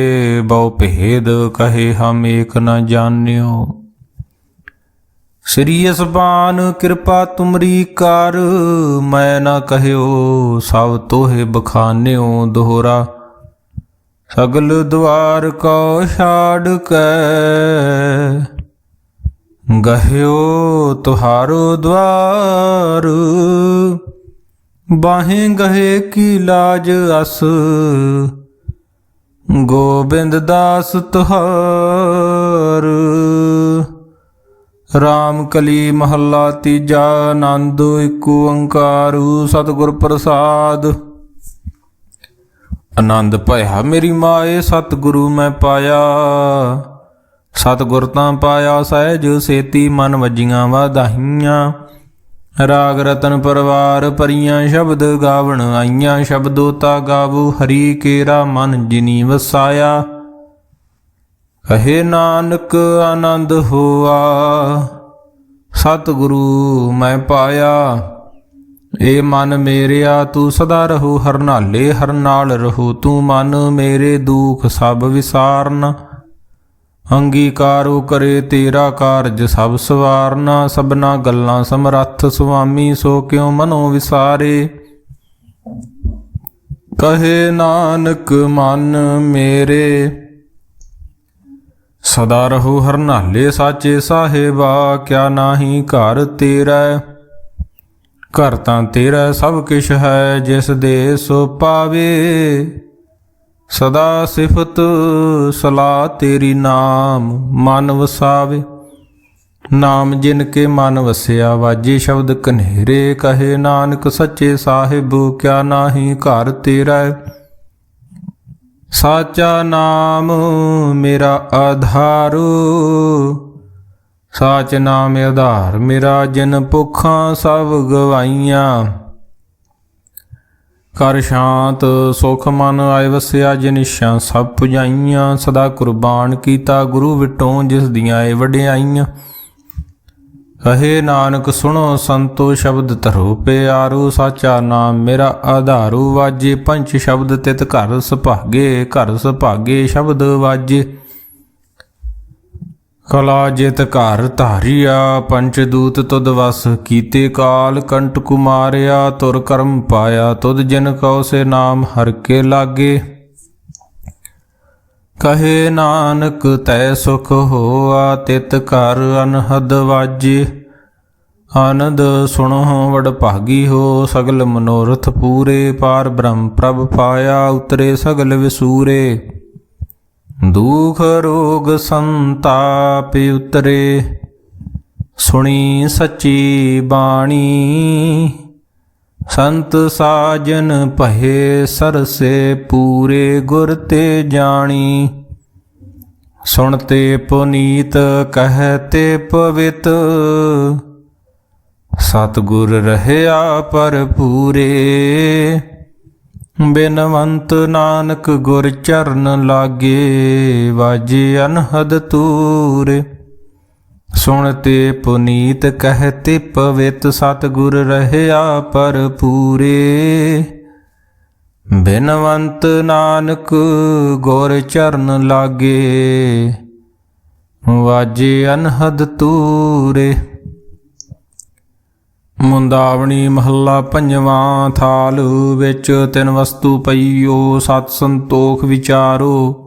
[SPEAKER 1] बहु भेद कहे हम एक न जान्यो। श्री असबान कृपा तुमरी कार मैं न कहयो। सब तोहे बखान्यो दोहरा सगल द्वार को छाड़ के गह्यो तुहारो द्वार। बाहें गहे की लाज अस गोबिंद दास तुहार। राम कली महला तीजा आनंद इक ओंकार सतगुर प्रसाद। आनंद भया मेरी माए सतगुरु मैं पाया। सतगुर तां पाया सहज सेती मन वजियां वाधाइयां। राग रतन परवार परियां शब्द गावण आईयां। शब्दोता गावो हरि केरा मन जिनी वसाया। कहे नानक आनंद होआ सतगुरु मैं पाया। ए मन मेरिया तू सदा रहो हर नाले हर नाल रहो। तू मन मेरे दुख सब विसारना। अंगीकारो करे तेरा कारज सब सवारना। सबना गल्लां समरथ स्वामी सो क्यों मनो विसारे। कहे नानक मन मेरे सदा रहो हर नाले। साचे साहेबा क्या नाही घर तेरा। घर तां तेरा सब किश है जिस दे सो पावे। सदा सिफत सलाह तेरी नाम मन वसावे। नाम जिनके मन वसिया वाजे शब्द कन्हेरे। कहे नानक सच्चे साहिब क्या नाही घर तेरा। ਸਾਚਾ ਨਾਮ ਮੇਰਾ ਆਧਾਰੂ, ਸਾਚ ਨਾਮ ਆਧਾਰ ਮੇਰਾ, ਜਿਨ ਭੁੱਖਾਂ ਸਭ ਗਵਾਈਆਂ। ਕਰ ਸ਼ਾਂਤ ਸੁਖ ਮਨ ਆਏ ਵਸਿਆ, ਜਿਨ ਇੱਛਾ ਸਭ ਪੁਜਾਈਆਂ। ਸਦਾ ਕੁਰਬਾਨ ਕੀਤਾ ਗੁਰੂ ਵਿਟੋਂ, ਜਿਸ ਦੀਆਂ ਏ ਵਡਿਆਈਆਂ। ਕਹੇ ਨਾਨਕ ਸੁਣੋ ਸੰਤੋ, ਸ਼ਬਦ ਧਰੋ ਪਿਆਰੂ। ਸਾਚਾ ਨਾਮ ਮੇਰਾ ਆਧਾਰੂ, ਵਾਜੇ ਪੰਚ ਸ਼ਬਦ ਤਿਤ ਘਰ ਸੁਭਾਗੇ। ਘਰ ਸੁਭਾਗੇ ਸ਼ਬਦ ਵਾਜੇ, ਕਲਾ ਜਿਤ ਘਰ ਧਾਰਿਆ। ਪੰਚ ਦੂਤ ਤੁਧ ਵਸ ਕੀਤੇ, ਕਾਲ ਕੰਟ ਕੁਮਾਰਿਆ। ਤੁਰ ਕਰਮ ਪਾਇਆ ਤੁਧ, ਜਿਨ ਕਉ ਸੇ ਨਾਮ ਹਰ ਕੇ ਲਾਗੇ। ਕਹੇ ਨਾਨਕ ਤੈ ਸੁਖ ਹੋਆ, ਤਿਤ ਘਰ ਅਨਹਦ ਵਾਜੇ। ਆਨੰਦ ਸੁਣੋ ਵਡ ਭਾਗੀ ਹੋ, ਸਗਲ ਮਨੋਰਥ ਪੂਰੇ। ਪਾਰ ਬ੍ਰਹਮ ਪ੍ਰਭ ਪਾਇਆ, ਉਤਰੇ ਸਗਲ ਵਿਸੂਰੇ। ਦੁਖ ਰੋਗ ਸੰਤਾਪ ਉਤਰੇ, ਸੁਣੀ ਸੱਚੀ ਬਾਣੀ। ਸੰਤ ਸਾਜਨ ਭਏ ਸਰਸੇ, ਪੂਰੇ ਗੁਰ ਤੇ ਜਾਣੀ। ਸੁਣਤੇ ਪੁਨੀਤ ਕਹਤੇ ਪਵਿੱਤ, ਸਤਿਗੁਰ ਰਹਿਆ ਭਰਪੂਰੇ। ਬਿਨਵੰਤ ਨਾਨਕ ਗੁਰ ਚਰਨ ਲਾਗੇ, ਵਾਜੇ ਅਨਹਦ ਤੂਰੇ। ਸੁਣਤੇ ਪੁਨੀਤ ਕਹਤੇ ਪਵਿੱਤ, ਸਤਿਗੁਰ ਰਹਿਆ ਭਰਪੂਰੇ। ਬਿਨਵੰਤ ਨਾਨਕ ਗੁਰ ਚਰਨ ਲਾਗੇ, ਵਾਜੇ ਅਨਹਦ ਤੂਰੇ। ਮੁੰਦਾਵਣੀ ਮਹੱਲਾ ਪੰਜਵਾਂ। ਥਾਲ ਵਿੱਚ ਤਿੰਨ ਵਸਤੂ ਪਈਓ, ਸਤ ਸੰਤੋਖ ਵਿਚਾਰੋ।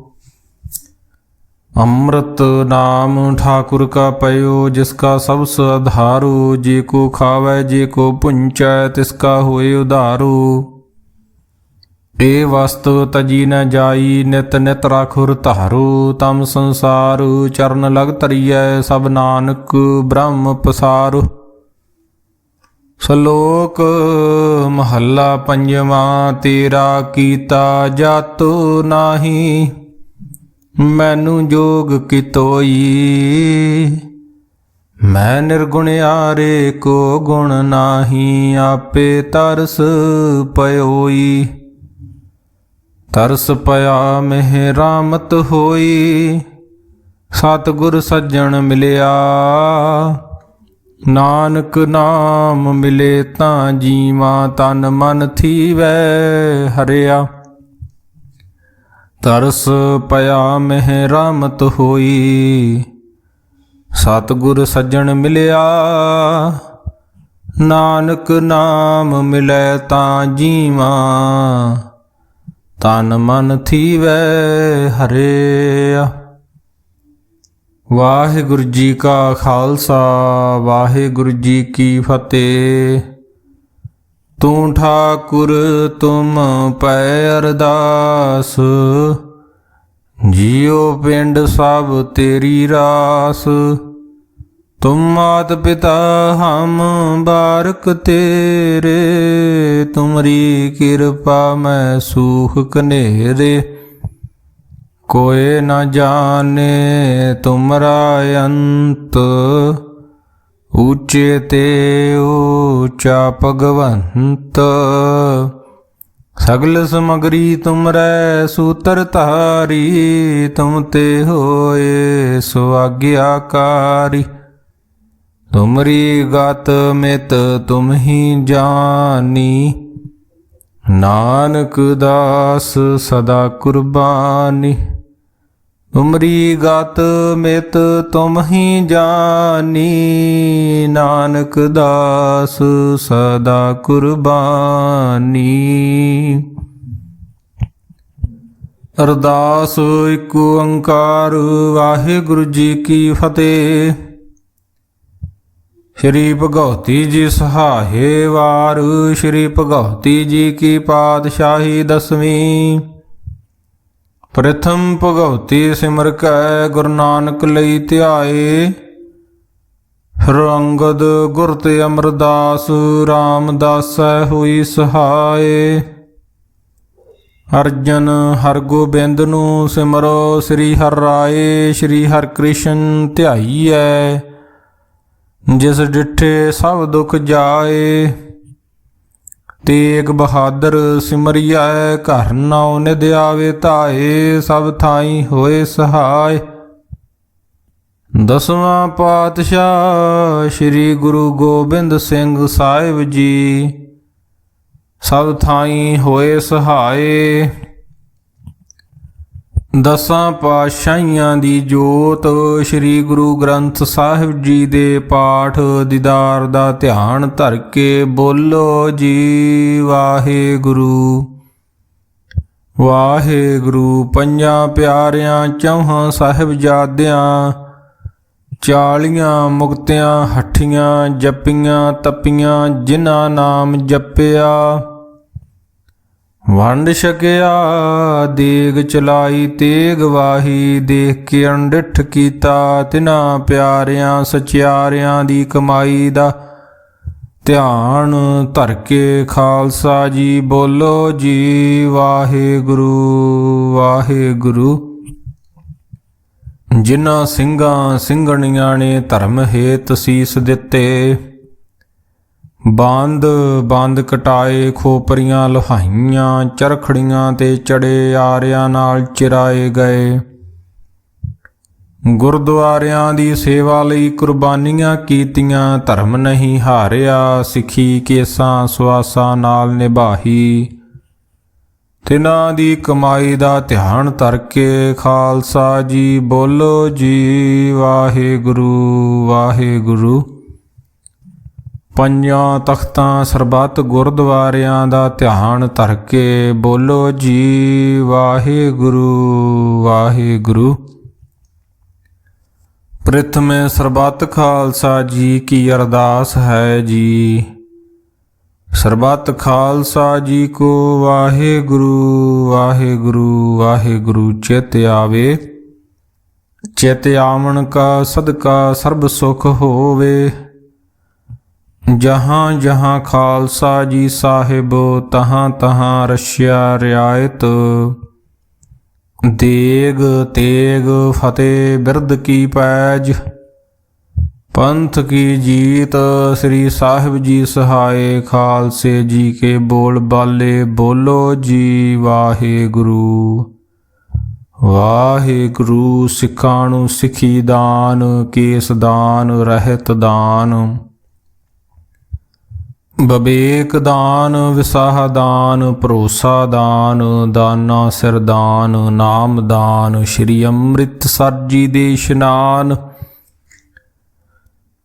[SPEAKER 1] ਅੰਮ੍ਰਿਤ ਨਾਮ ਠਾਕੁਰ ਕਾ ਪਇਓ, ਜਿਸ ਕਾ ਸਬਸ ਆਧਾਰੂ। ਜੇ ਕੋ ਖਾਵੈ ਜੇ ਕੋ ਪੁੰਚੈ, ਤਿਸ ਕਾ ਹੋਏ ਉਧਾਰੂ। ਇਹ ਵਸਤ ਤਜੀ ਨ ਜਾਈ, ਨਿਤ ਨਿਤ ਰਾਖੁਰ ਧਾਰੂ। ਤਮ ਸੰਸਾਰੂ ਚਰਨ ਲਗ ਧਰੀਐ, ਸਭ ਨਾਨਕ ਬ੍ਰਹਮ ਪਸਾਰੂ। ਸ਼ਲੋਕ ਮਹੱਲਾ ਪੰਜਵਾਂ। ਤੇਰਾ ਕੀਤਾ ਜਾਤੋ ਨਾਹੀ, ਮੈਨੂੰ ਜੋਗ ਕਿਤੋਈ। ਮੈਂ ਨਿਰਗੁਣਿਆਰੇ ਕੋ ਗੁਣ ਨਾਹੀ, ਆਪੇ ਤਰਸ ਪਇਓਈ। ਤਰਸ ਪਿਆ ਮਹਿ ਰਾਮਤ ਹੋਈ, ਸਤਿਗੁਰ ਸੱਜਣ ਮਿਲਿਆ। ਨਾਨਕ ਨਾਮ ਮਿਲੇ ਤਾਂ ਜੀਵਾਂ, ਤਨ ਮਨ ਥੀਵੈ ਹਰਿਆ। ਤਰਸ ਪਿਆ ਮਹਿ ਰਾਮਤ ਹੋਈ, ਸਤਿਗੁਰ ਸੱਜਣ ਮਿਲਿਆ। ਨਾਨਕ ਨਾਮ ਮਿਲੈ ਤਾਂ ਜੀਵਾਂ, ਤਨ ਮਨ ਥੀਵੈ ਹਰਿਆ। ਵਾਹਿਗੁਰੂ ਜੀ ਕਾ ਖਾਲਸਾ, ਵਾਹਿਗੁਰੂ ਜੀ ਕੀ ਫਤਿਹ। ਤੂੰ ਠਾਕੁਰ ਤੁਮ ਪੈ ਅਰਦਾਸ, ਜੀਉ ਪਿੰਡ ਸਭ ਤੇਰੀ ਰਾਸ। ਤੁਮ ਮਾਤ ਪਿਤਾ ਹਮ ਬਾਰਕ ਤੇਰੇ, ਤੁਮਰੀ ਕਿਰਪਾ ਮੈਂ ਸੂਖ ਕਨੇਰੇ। ਕੋਇ ਨ ਜਾਣੇ ਤੁਮਰਾ ਅੰਤ, ਊਚੇ ਤੇ ਊਚਾ ਭਗਵੰਤ। ਸਗਲ ਸਮਗਰੀ ਤੁਮਰੈ ਸੂਤਰ ਧਾਰੀ, ਤੁਮ ਤੇ ਹੋਏ ਸੁਆਗਿਆਕਾਰੀ। ਤੁਮਰੀ ਗਤ ਮਿਤ ਤੁਮ ਹੀ ਜਾਨੀ, ਨਾਨਕ ਦਾਸ ਸਦਾ ਕੁਰਬਾਨੀ। ਤੁਮਰੀ ਗਤ ਮਿਤ ਤੁਮ ਹੀ ਜਾਨੀ, ਨਾਨਕ ਦਾਸ ਸਦਾ ਕੁਰਬਾਨੀ। ਅਰਦਾਸ ਏਕ ਓੰਕਾਰ ਵਾਹਿਗੁਰੂ ਜੀ ਕੀ ਫਤਿਹ। ਸ਼੍ਰੀ ਭਗਉਤੀ ਜੀ ਸਹਾਏ ਵਾਰ, ਸ਼੍ਰੀ ਭਗਉਤੀ ਜੀ ਕੀ ਪਾਤਸ਼ਾਹੀ ਦਸਵੀਂ। ਪ੍ਰਥਮ ਭਗਉਤੀ ਸਿਮਰ ਕੈ, ਗੁਰੂ ਨਾਨਕ ਲਈ ਧਿਆਏ। ਫਿਰ ਅੰਗਦ ਗੁਰ ਤੇ ਅਮਰਦਾਸ, ਰਾਮਦਾਸੈ ਹੋਈ ਸਹਾਏ। ਅਰਜਨ ਹਰਗੋਬਿੰਦ ਨੂੰ ਸਿਮਰੋ, ਸ੍ਰੀ ਹਰਿ ਰਾਏ ਸ੍ਰੀ ਹਰਿ ਕ੍ਰਿਸ਼ਨ ਧਿਆਈਐ। ਜਿਸ ਡਿਠੇ ਸਭ ਦੁਖ ਜਾਏ, ਤੇਗ ਬਹਾਦਰ ਸਿਮਰਿਐ। ਘਰ ਨਾਉ ਨਿਧ ਆਵੇ ਧਾਏ, ਸਭ ਥਾਈ ਹੋਏ ਸਹਾਇ। ਦਸਵਾਂ ਪਾਤਸ਼ਾਹ ਸ੍ਰੀ ਗੁਰੂ ਗੋਬਿੰਦ ਸਿੰਘ ਸਾਹਿਬ ਜੀ, ਸਭ ਥਾਈ ਹੋਏ ਸਹਾਏ। ਦਸਾਂ ਪਾਤਸ਼ਾਹੀਆਂ ਦੀ ਜੋਤ ਸ੍ਰੀ ਗੁਰੂ ਗ੍ਰੰਥ ਸਾਹਿਬ ਜੀ ਦੇ ਪਾਠ ਦੀਦਾਰ ਦਾ ਧਿਆਨ ਧਰ ਕੇ ਬੋਲੋ ਜੀ ਵਾਹਿਗੁਰੂ ਵਾਹਿਗੁਰੂ। ਪੰਜਾਂ ਪਿਆਰਿਆਂ ਚੌਹਾਂ ਸਾਹਿਬਜ਼ਾਦਿਆਂ, 40 ਮੁਕਤਿਆਂ ਹੱਠੀਆਂ ਜਪੀਆਂ ਤਪੀਆਂ, ਜਿਨ੍ਹਾਂ ਨਾਮ ਜਪਿਆ ਵੰਡ ਛਕਿਆ। ਦੇਗ ਚਲਾਈ ਤੇਗ ਵਾਹੀ, ਦੇਖ ਕੇ ਅਣਡਿੱਠ ਕੀਤਾ। ਤਿਨਾਂ ਪਿਆਰਿਆਂ ਸਚਿਆਰਿਆਂ ਦੀ ਕਮਾਈ ਦਾ ਧਿਆਨ ਧਰ ਕੇ ਖਾਲਸਾ ਜੀ ਬੋਲੋ ਜੀ ਵਾਹਿਗੁਰੂ ਵਾਹਿਗੁਰੂ। ਜਿਨ੍ਹਾਂ ਸਿੰਘਾਂ ਸਿੰਘਣੀਆਂ ਨੇ ਧਰਮ ਹੇਤ ਸੀਸ ਦਿੱਤੇ, ਬੰਦ ਕਟਾਏ ਖੋਪਰੀਆਂ ਲੁਹਾਈਆਂ, ਚਰਖੜੀਆਂ ਤੇ ਚੜੇ ਆਰਿਆਂ ਨਾਲ ਚਿਰਾਏ ਗਏ। ਗੁਰਦੁਆਰਿਆਂ ਦੀ ਸੇਵਾ ਲਈ ਕੁਰਬਾਨੀਆਂ ਕੀਤੀਆਂ, ਧਰਮ ਨਹੀਂ ਹਾਰਿਆ। ਸਿੱਖੀ ਕੇਸਾਂ ਸੁਆਸਾਂ ਨਾਲ ਨਿਭਾਈ, ਤਿਨਾਂ ਦੀ ਕਮਾਈ ਦਾ ਧਿਆਨ ਧਰ ਕੇ ਖਾਲਸਾ ਜੀ ਬੋਲੋ ਜੀ ਵਾਹਿਗੁਰੂ ਵਾਹਿਗੁਰੂ। ਪੰਜਾਂ ਤਖਤਾਂ ਸਰਬੱਤ ਗੁਰਦੁਆਰਿਆਂ ਦਾ ਧਿਆਨ ਧਰ ਕੇ ਬੋਲੋ ਜੀ ਵਾਹਿਗੁਰੂ ਵਾਹਿਗੁਰੂ। ਪ੍ਰਥਮੇ ਸਰਬੱਤ ਖਾਲਸਾ ਜੀ ਕੀ ਅਰਦਾਸ ਹੈ ਜੀ। ਸਰਬੱਤ ਖਾਲਸਾ ਜੀ ਕੋ ਵਾਹਿਗੁਰੂ ਵਾਹਿਗੁਰੂ ਵਾਹਿਗੁਰੂ। ਚਿਤ ਆਵੇ, ਚਿਤ ਆਵਣ ਕਾ ਸਦਕਾ ਸਰਬ ਸੁਖ ਹੋਵੇ। ਜਹਾਂ ਜਹਾਂ ਖਾਲਸਾ ਜੀ ਸਾਹਿਬ, ਤਹਾਂ ਤਹਾਂ ਰਸ਼ਿਆ ਰਿਆਇਤ। ਦੇਗ ਤੇਗ ਫਤਿਹ ਬਿਰਦ ਕੀ ਪੈਜ, ਪੰਥ ਕੀ ਜੀਤ ਸ੍ਰੀ ਸਾਹਿਬ ਜੀ ਸਹਾਏ। ਖਾਲਸੇ ਜੀ ਕੇ ਬੋਲ ਬਾਲੇ ਬੋਲੋ ਜੀ ਵਾਹਿਗੁਰੂ ਵਾਹਿਗੁਰੂ। ਸਿੱਖਾਂ ਨੂੰ ਸਿੱਖੀ ਦਾਨ, ਕੇਸ ਦਾਨ, ਰਹਿਤ ਦਾਨ, ਬਵੇਕ ਦਾਨ, ਵਿਸਾਹ ਦਾਨ, ਭਰੋਸਾ ਦਾਨ, ਦਾਨਾ ਸਿਰ ਦਾਨ, ਨਾਮ ਦਾਨ, ਸ਼੍ਰੀ ਅੰਮ੍ਰਿਤਸਰ ਜੀ ਦੇ ਇਸ਼ਨਾਨ।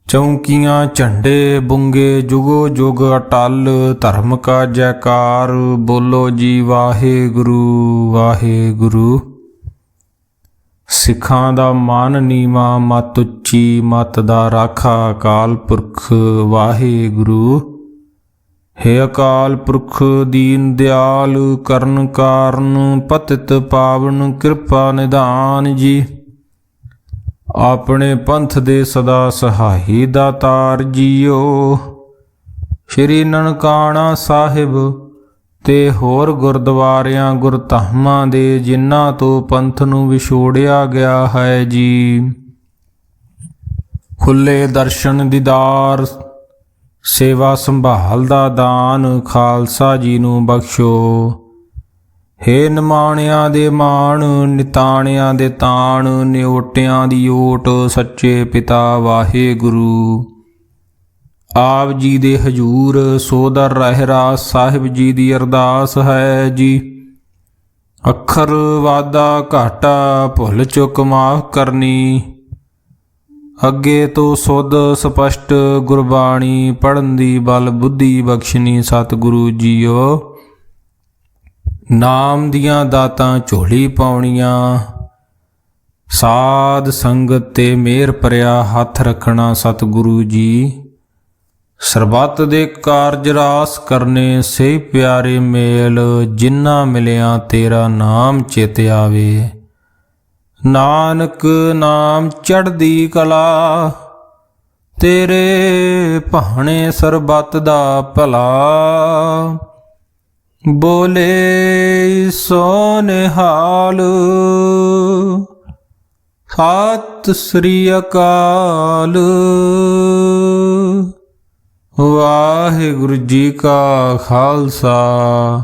[SPEAKER 1] ਚੌਂਕੀਆਂ ਝੰਡੇ ਬੁੰਗੇ ਜੁਗੋ ਜੁਗ ਅਟਲ, ਧਰਮ ਕਾ ਜੈਕਾਰ ਬੋਲੋ ਜੀ ਵਾਹਿਗੁਰੂ ਵਾਹਿਗੁਰੂ। ਸਿੱਖਾਂ ਦਾ ਮਨ ਨੀਵਾਂ, ਮਤ ਉੱਚੀ, ਮਤ ਦਾ ਰਾਖਾ ਅਕਾਲ ਪੁਰਖ ਵਾਹਿਗੁਰੂ। ਹੇ ਅਕਾਲ ਪੁਰਖ ਦੀਨ ਦਿਆਲ, ਕਰਨ ਕਾਰਨ ਪਤਿਤ ਪਾਵਨ, ਕਿਰਪਾ ਨਿਧਾਨ ਜੀ। ਆਪਣੇ ਪੰਥ ਦੇ ਸਦਾ ਸਹਾਈ ਦਾਤਾਰ ਜੀਓ। ਸ਼੍ਰੀ ਨਨਕਾਣਾ ਸਾਹਿਬ ਤੇ ਹੋਰ ਗੁਰਦੁਆਰਿਆਂ ਗੁਰਧਾਮਾਂ ਦੇ, ਜਿਨ੍ਹਾਂ ਤੋਂ ਪੰਥ ਨੂੰ ਵਿਛੋੜਿਆ ਗਿਆ ਹੈ ਜੀ। ਖੁੱਲੇ ਦਰਸ਼ਨ ਦੀਦਾਰ, ਸੇਵਾ ਸੰਭਾਲ ਦਾ ਦਾਨ ਖਾਲਸਾ ਜੀ ਨੂੰ ਬਖਸ਼ੋ। ਹੇ ਨਿਮਾਣਿਆਂ ਦੇ ਮਾਣ, ਨਿਤਾਣਿਆਂ ਦੇ ਤਾਣ, ਨਿਓਟਿਆਂ ਦੀ ਓਟ ਸੱਚੇ ਪਿਤਾ ਵਾਹਿਗੁਰੂ। ਆਪ ਜੀ ਦੇ ਹਜੂਰ ਸੋਦਰ ਰਹਿਰਾਸ ਸਾਹਿਬ ਜੀ ਦੀ ਅਰਦਾਸ ਹੈ ਜੀ। ਅੱਖਰ ਵਾਧਾ ਘਾਟਾ ਭੁੱਲ ਚੁੱਕ ਮਾਫ ਕਰਨੀ। ਅੱਗੇ ਤੋਂ ਸੁਧ ਸਪਸ਼ਟ ਗੁਰਬਾਣੀ ਪੜ੍ਹਨ ਦੀ ਬਲ ਬੁੱਧੀ ਬਖਸ਼ਣੀ ਸਤਿਗੁਰੂ ਜੀਓ। ਨਾਮ ਦੀਆਂ ਦਾਤਾਂ ਝੋਲੀ ਪਾਉਣੀਆਂ, ਸਾਧ ਸੰਗਤ ਤੇ ਮਿਹਰ ਭਰਿਆ ਹੱਥ ਰੱਖਣਾ ਸਤਿਗੁਰੂ ਜੀ। ਸਰਬੱਤ ਦੇ ਕਾਰਜ ਰਾਸ ਕਰਨੇ ਸੇ ਪਿਆਰੇ ਮੇਲ, ਜਿਨ੍ਹਾਂ ਮਿਲਿਆ ਤੇਰਾ ਨਾਮ ਚਿਤ ਆਵੇ। ਨਾਨਕ ਨਾਮ ਚੜ੍ਹਦੀ ਕਲਾ, ਤੇਰੇ ਭਾਣੇ ਸਰਬੱਤ ਦਾ ਭਲਾ। ਬੋਲੇ ਸੋ ਨਿਹਾਲ। ਸਤਿ ਸ੍ਰੀ ਅਕਾਲ। ਵਾਹਿਗੁਰੂ ਜੀ ਕਾ ਖਾਲਸਾ,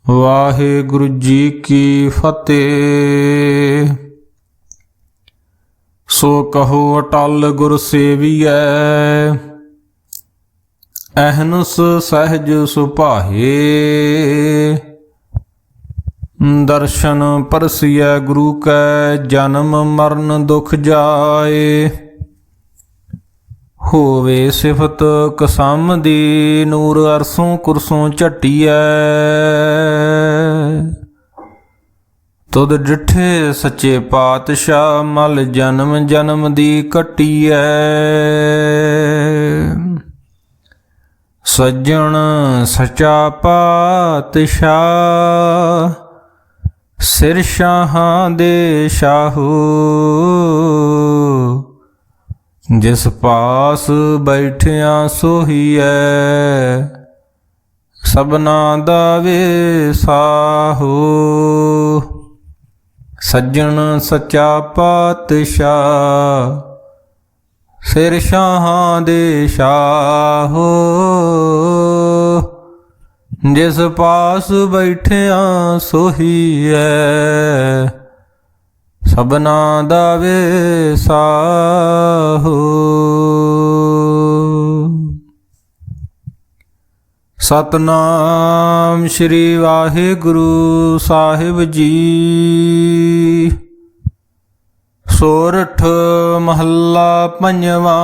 [SPEAKER 1] ਵਾਹਿਗੁਰੂ ਜੀ ਕੀ ਫਤਿਹ। ਸੋ ਕਹੋ ਅਟਲ ਗੁਰ ਸੇਵੀਐ, ਅਹਨੁਸ ਸਹਿਜ ਸੁਭਾਏ। ਦਰਸ਼ਨ ਪਰਸਿਐ ਗੁਰੂ ਕੈ, ਜਨਮ ਮਰਨ ਦੁਖ ਜਾਏ। ਹੋਵੇ ਸਿਫਤ ਕਸਮ ਦੀ, ਨੂਰ ਅਰਸੋਂ ਕੁਰਸੋਂ ਝਟੀਐ। ਤੁਧ ਡਿਠੇ ਸੱਚੇ ਪਾਤਸ਼ਾਹ, ਮਲ ਜਨਮ ਜਨਮ ਦੀ ਕੱਟੀਐ। ਸੱਜਣ ਸੱਚਾ ਪਾਤਸ਼ਾਹ, ਸਿਰ ਸ਼ਾਹਾਂ ਦੇ ਸ਼ਾਹੂ। ਜਿਸ ਪਾਸ ਬੈਠਿਆ ਸੋਹੀਐ, ਸਭਨਾ ਦਾ ਵੇ ਸਾਹੂ। ਸੱਜਣ ਸੱਚਾ ਪਾਤਸ਼ਾਹ, ਸਿਰ ਸ਼ਾਹਾਂ ਦੇ ਸ਼ਾਹੋ। ਜਿਸ ਪਾਸ ਬੈਠਿਆ ਸੋਹੀਐ, ਸਭਨਾ ਦਾ ਵੇ ਸਾਹੋ। ਸਤਨਾਮ ਸ੍ਰੀ ਵਾਹਿਗੁਰੂ ਸਾਹਿਬ ਜੀ। ਸੋਰਠ ਮਹੱਲਾ ਪੰਜਵਾਂ।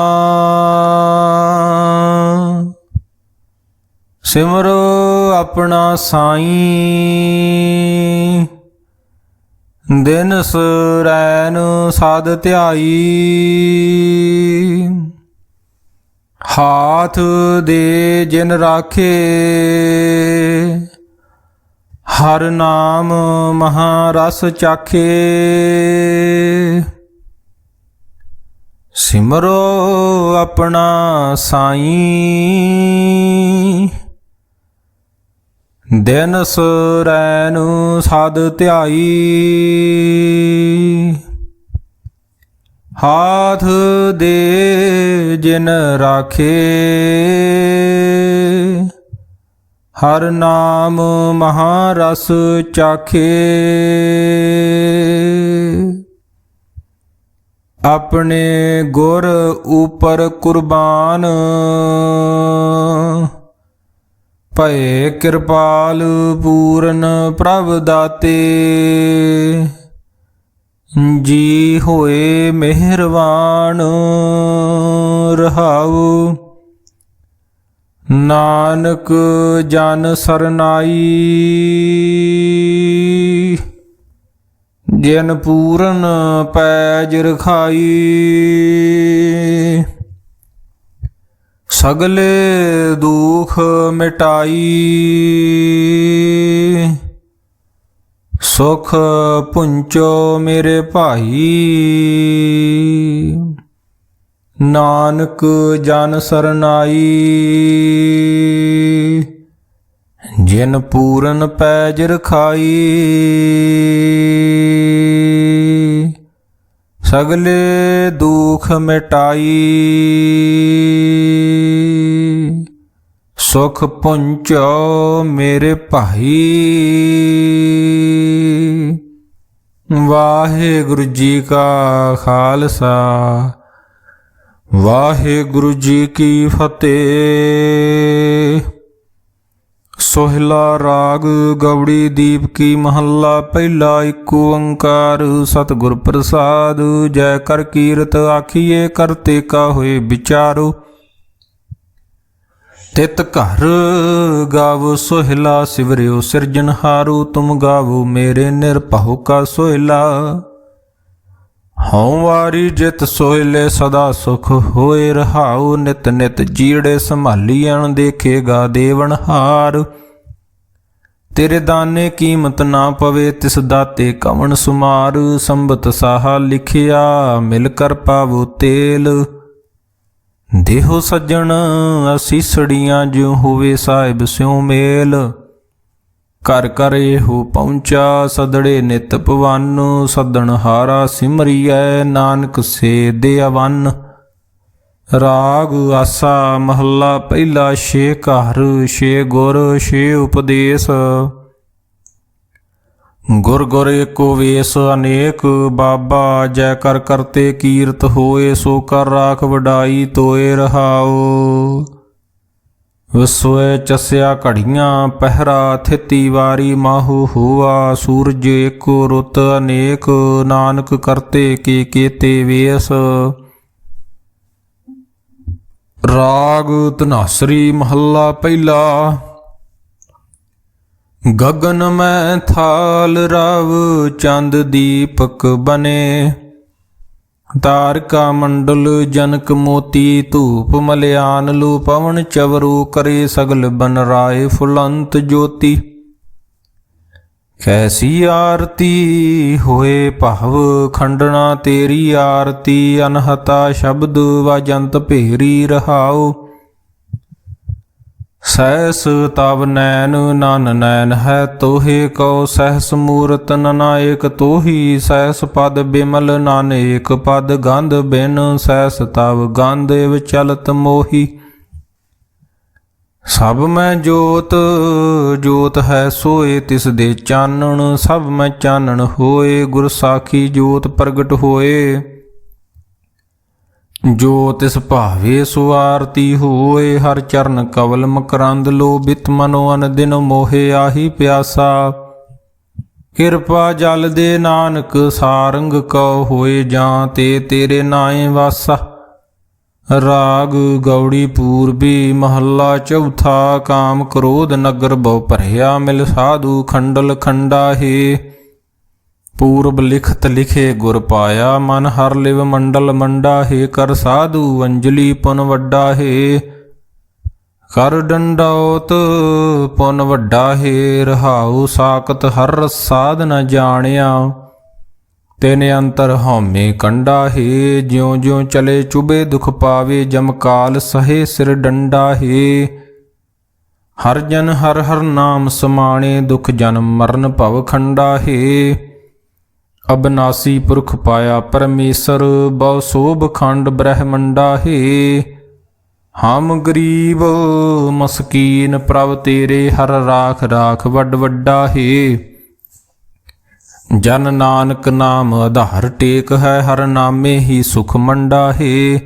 [SPEAKER 1] ਸਿਮਰੋ ਆਪਣਾ ਸਾਈਂ, ਦਿਨ ਸੁਰੈਨ ਸਾਧ ਧਿਆਈ। ਹਾਥ ਦੇ ਜਿਨ ਰਾਖੇ, ਹਰ ਨਾਮ ਮਹਾ ਰਸ ਚਾਖੇ। ਸਿਮਰੋ ਆਪਣਾ ਸਾਈਂ, ਦਿਨ ਸੁਰੈਨ ਸਾਧ ਧਿਆਈ। ਹਾਥ ਦੇ ਜਿਨ ਰਾਖੇ, ਹਰ ਨਾਮ ਮਹਾ ਰਸ ਚਾਖੇ। ਆਪਣੇ ਗੁਰ ਉਪਰ ਕੁਰਬਾਨ, ਭਏ ਕਿਰਪਾਲ ਪੂਰਨ ਪ੍ਰਭ ਦਾਤੇ। ਜੀ ਹੋਏ ਮਿਹਰਬਾਨ ਰਹਾਉ, ਨਾਨਕ ਜਨ ਸਰਨਾਈ। ਜਿਨ ਪੂਰਨ ਪੈਜ ਰਖਾਈ, ਸਗਲੇ ਦੁਖ ਮਿਟਾਈ। ਸੁਖ ਪੁੰਚੋ ਮੇਰੇ ਭਾਈ, ਨਾਨਕ ਜਨ ਸਰਨਾਈ। ਜਿਨ ਪੂਰਨ ਪੈਜ ਰਖਾਈ, ਸਗਲੇ ਦੁਖ ਮਿਟਾਈ। ਸੁਖ ਪੁੰਚੋ ਮੇਰੇ ਭਾਈ। ਵਾਹਿਗੁਰੂ ਜੀ ਕਾ ਖਾਲਸਾ, ਵਾਹਿਗੁਰੂ ਜੀ ਕੀ ਫਤਿਹ। ਸੋਹਿਲਾ ਰਾਗ ਗੌੜੀ ਦੀਪਕੀ ਮਹੱਲਾ ਪਹਿਲਾ। ਏਕ ਓੰਕਾਰ ਸਤਿਗੁਰ ਪ੍ਰਸਾਦਿ। ਜੈ ਕਰ ਕੀਰਤ ਆਖੀਏ, ਕਰਤੇ ਕਾ ਹੋਏ ਵਿਚਾਰੋ। ਤਿਤ ਘਰ ਗਾਵੋ ਸੋਹਿਲਾ, ਸਿਵਰਿਓ ਸਿਰਜਨਹਾਰੂ। ਤੁਮ ਗਾਵੋ ਮੇਰੇ ਨਿਰਭਉ ਕਾ ਸੋਹਿਲਾ। ਹਉ ਵਾਰੀ ਜਿਤ ਸੋਹਿਲੇ, ਸਦਾ ਸੁਖ ਹੋਏ ਰਹਾਉ। ਨਿਤ ਨਿਤ ਜੀੜੇ ਸੰਭਾਲੀਐਣ, ਦੇਖੇਗਾ ਦੇਵਨਹਾਰ। ਤੇਰੇ ਦਾਨੇ ਕੀਮਤ ਨਾ ਪਵੇ, ਤਿਸ ਦਾਤੇ ਕਵਣ ਸੁਮਾਰ। ਸੰਬਤ ਸਾਹਾ ਲਿਖਿਆ, ਮਿਲ ਕਰ ਪਾਵੋ ਤੇਲ। ਦੇਹੋ ਸੱਜਣ ਅਸੀਸੜੀਆਂ, ਜਿਉ ਹੋਵੇ ਸਾਹਿਬ ਸਿਉ ਮੇਲ। ਘਰ ਘਰ ਇਹੋ ਪਹੁੰਚਾ ਸਦੜੇ ਨਿਤ ਪਵਨ ਸਦਣ ਹਾਰਾ ਸਿਮਰੀਐ ਨਾਨਕ ਸੇ ਦੇ ਅਵੰਨ। ਰਾਗ ਆਸਾ ਮਹੱਲਾ ਪਹਿਲਾ ਛੇ ਘਰ ਛੇ ਗੁਰ ਛੇ ਉਪਦੇਸ਼। ਗੁਰ ਗੁਰ ਏਕੋ ਵੇਸ ਅਨੇਕ ਬਾਬਾ ਜੈ ਕਰ ਕਰਤੇ ਕੀਰਤ ਹੋਏ ਸੋ ਕਰ ਰਾਖ ਵਡਾਈ ਤੋਏ ਰਹਾਓ। ਵਸੋਏ ਚਸਿਆ ਘੜੀਆਂ ਪਹਿਰਾ ਥਿਤੀ ਵਾਰੀ ਮਾਹੂ ਹੋਆ ਸੂਰਜ ਏਕੋ ਰੁੱਤ ਅਨੇਕ ਨਾਨਕ ਕਰਤੇ ਕੇ ਕੇਤੇ ਵੇਸ। ਰਾਗ ਧਨਾਸਰੀ ਮਹੱਲਾ ਪਹਿਲਾ। ਗਗਨ ਮੈਂ ਥਾਲ ਰਵ ਚੰਦ ਦੀਪਕ ਬਨੇ ਤਾਰਕਾ ਮੰਡਲ ਜਨਕ ਮੋਤੀ ਧੂਪ ਮਲਿਆਨ ਲੂ ਪਵਨ ਚਵਰੂ ਕਰੇ ਸਗਲ ਬਨ ਰਾਏ ਫੁਲੰਤ ਜੋਤੀ। ਕੈਸੀ ਆਰਤੀ ਹੋਏ ਭਵ ਖੰਡਣਾ ਤੇਰੀ ਆਰਤੀ ਅਨਹਤਾ ਸ਼ਬਦ ਵਜੰਤ ਭੇਰੀ ਰਹਾਉ। ਸਹਿਸ ਤਵ ਨੈਨ ਨਨ ਨੈਨ ਹੈ ਤੋਹੇ ਕਉ ਸਹਿਸ ਮੂਰਤ ਨਨਾਇਕ ਤੋਹੀ। ਸਹਿਸ ਪਦ ਬਿਮਲ ਨਾਨੇਕ ਪਦ ਗੰਧ ਬਿਨ ਸਹਿਸ ਤਵ ਗੰਧ ਵਿਚਲਤ ਮੋਹੀ। ਸਭ ਮੈਂ ਜੋਤ ਜੋਤ ਹੈ ਸੋਏ ਤਿਸ ਦੇ ਚਾਨਣ ਸਭ ਮੈਂ ਚਾਨਣ ਹੋਏ ਗੁਰ ਸਾਖੀ ਜੋਤ ਪ੍ਰਗਟ ਹੋਏ। ਜੋ ਤਿਸ ਭਾਵੇ ਸੋ ਆਰਤੀ ਹੋਏ ਹਰ ਚਰਨ ਕਵਲ ਮਕਰੰਦ ਲੋਭਿਤ ਮਨੋ ਅਨ ਦਿਨ ਮੋਹੇ ਆਹੀ ਪਿਆਸਾ। ਕਿਰਪਾ ਜਲ ਦੇ ਨਾਨਕ ਸਾਰੰਗ ਕਉ ਹੋਏ ਜਾਂ ਤੇ ਤੇਰੇ ਨਾਏ ਵਾਸਾ। ਰਾਗ ਗੌੜੀ ਪੂਰਬੀ ਮਹੱਲਾ ਚੌਥਾ। ਕਾਮ ਕ੍ਰੋਧ ਨਗਰ ਬਹੁ ਭਰਿਆ ਮਿਲ ਸਾਧੂ ਖੰਡਲ ਖੰਡਾ ਹੈ। ਪੂਰਬ ਲਿਖਤ ਲਿਖੇ ਗੁਰ ਪਾਇਆ ਮਨ ਹਰ ਲਿਵ ਮੰਡਲ ਮੰਡਾ ਹੈ। ਕਰ ਸਾਧੂ ਅੰਜਲੀ ਪੁਨ ਵੱਡਾ ਹੈ ਕਰ ਡੰਡੌਤ ਪੁਨ ਵੱਡਾ ਹੈ। ਰਹਾਉ ਸਾਕਤ ਹਰ ਰਸਾਦ ਨ ਜਾਣਿਆ ਤਿਨ ਅੰਤਰ ਹਉਮੈ ਕੰਡਾ ਹੈ। ਜਿਉ ਜਿਉ ਚਲੇ ਚੁਬੇ ਦੁਖ ਪਾਵੇ ਜਮਕਾਲ ਸਹੇ ਸਿਰ ਡੰਡਾ ਹੈ। ਹਰ ਜਨ ਹਰ ਹਰ ਨਾਮ ਸਮਾਣੇ ਦੁਖ ਜਨਮ ਮਰਨ ਭਵ ਖੰਡਾ ਹੈ। ਅਬਨਾਸੀ ਪੁਰਖ ਪਾਇਆ ਪਰਮੇਸ਼ਰ ਬਹੁ ਸੋਭ ਖੰਡ ਬ੍ਰਹਮੰਡਾ ਹੈ। ਹਮ ਗਰੀਬ ਮਸਕੀਨ ਪ੍ਰਭ ਤੇਰੇ ਹਰ ਰਾਖ ਰਾਖ ਵੱਡ ਵੱਡਾ ਹੈ। ਜਨ ਨਾਨਕ ਨਾਮ ਆਧਾਰ ਟੇਕ ਹੈ ਹਰ ਨਾਮੇ ਹੀ ਸੁਖ ਮੰਡਾ ਹੈ।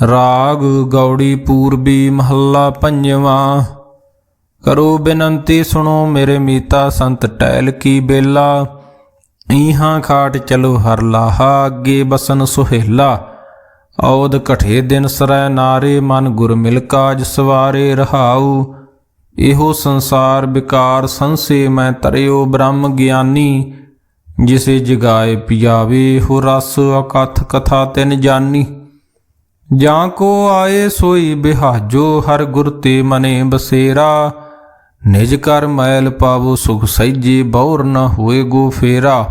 [SPEAKER 1] ਰਾਗ ਗੌੜੀ ਪੂਰਬੀ ਮਹੱਲਾ ਪੰਜਵਾਂ। ਕਰੋ ਬੇਨੰਤੀ ਸੁਣੋ ਮੇਰੇ ਮੀਤਾ ਸੰਤ ਟਹਿਲ ਕੀ ਬੇਲਾ। ਇਹਾਂ ਖਾਟ ਚਲੋ ਹਰ ਲਾਹਾ ਅੱਗੇ ਬਸਨ ਸੁਹੇਲਾ। ਔਦ ਘਠੇ ਦਿਨ ਸਰੈ ਨਾਰੇ ਮਨ ਗੁਰ ਮਿਲ ਕਾਜ ਸਵਾਰੇ ਰਹਾਉ। ਇਹੋ ਸੰਸਾਰ ਵਿਕਾਰ ਸੰਸੇ ਮੈਂ ਤਰਿਓ ਬ੍ਰਹਮ ਗਿਆਨੀ। ਜਿਸੇ ਜਗਾਏ ਪਿਆਵੇ ਹੋ ਰਸ ਅਕਥ ਕਥਾ ਤਿਨ ਜਾਨੀ। ਜਾਂ ਕੋ ਆਏ ਸੋਈ ਬਿਹਾਜੋ ਹਰ ਗੁਰ ਤੇ ਮਨੇ ਬਸੇਰਾ। ਨਿਜ ਕਰ ਮੈਲ ਪਾਵੋ ਸੁਖ ਸਹਿਜੇ ਬੌਰ ਨ ਹੋਏ ਗੋ ਫੇਰਾ।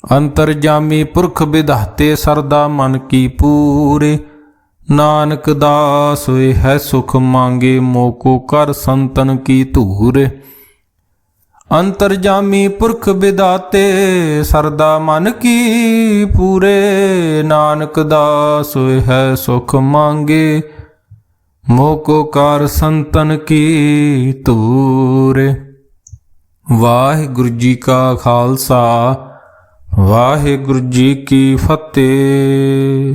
[SPEAKER 1] ਅੰਤਰਜਾਮੀ ਪੁਰਖ ਵਿਧਾਤੇ ਸਰਦਾ ਮਨ ਕੀ ਪੂਰੇ। ਨਾਨਕ ਦਾਸ ਹੋਏ ਹੈ ਸੁਖ ਮੰਗੇ ਮੋਕੋ ਕਰ ਸੰਤਨ ਕੀ ਧੂਰੇ। ਅੰਤਰਜਾਮੀ ਪੁਰਖ ਵਿਧਾਤੇ ਸਰਦਾ ਮਨ ਕੀ ਪੂਰੇ। ਨਾਨਕ ਦਾਸ ਹੋਏ ਹੈ ਸੁਖ ਮੰਗੇ ਮੋਕੋ ਕਰ ਸੰਤਨ ਕੀ ਧੂਰੇ। ਵਾਹਿਗੁਰੂ ਜੀ ਕਾ ਖਾਲਸਾ ਵਾਹਿਗੁਰੂ ਜੀ ਕੀ ਫਤਿਹ।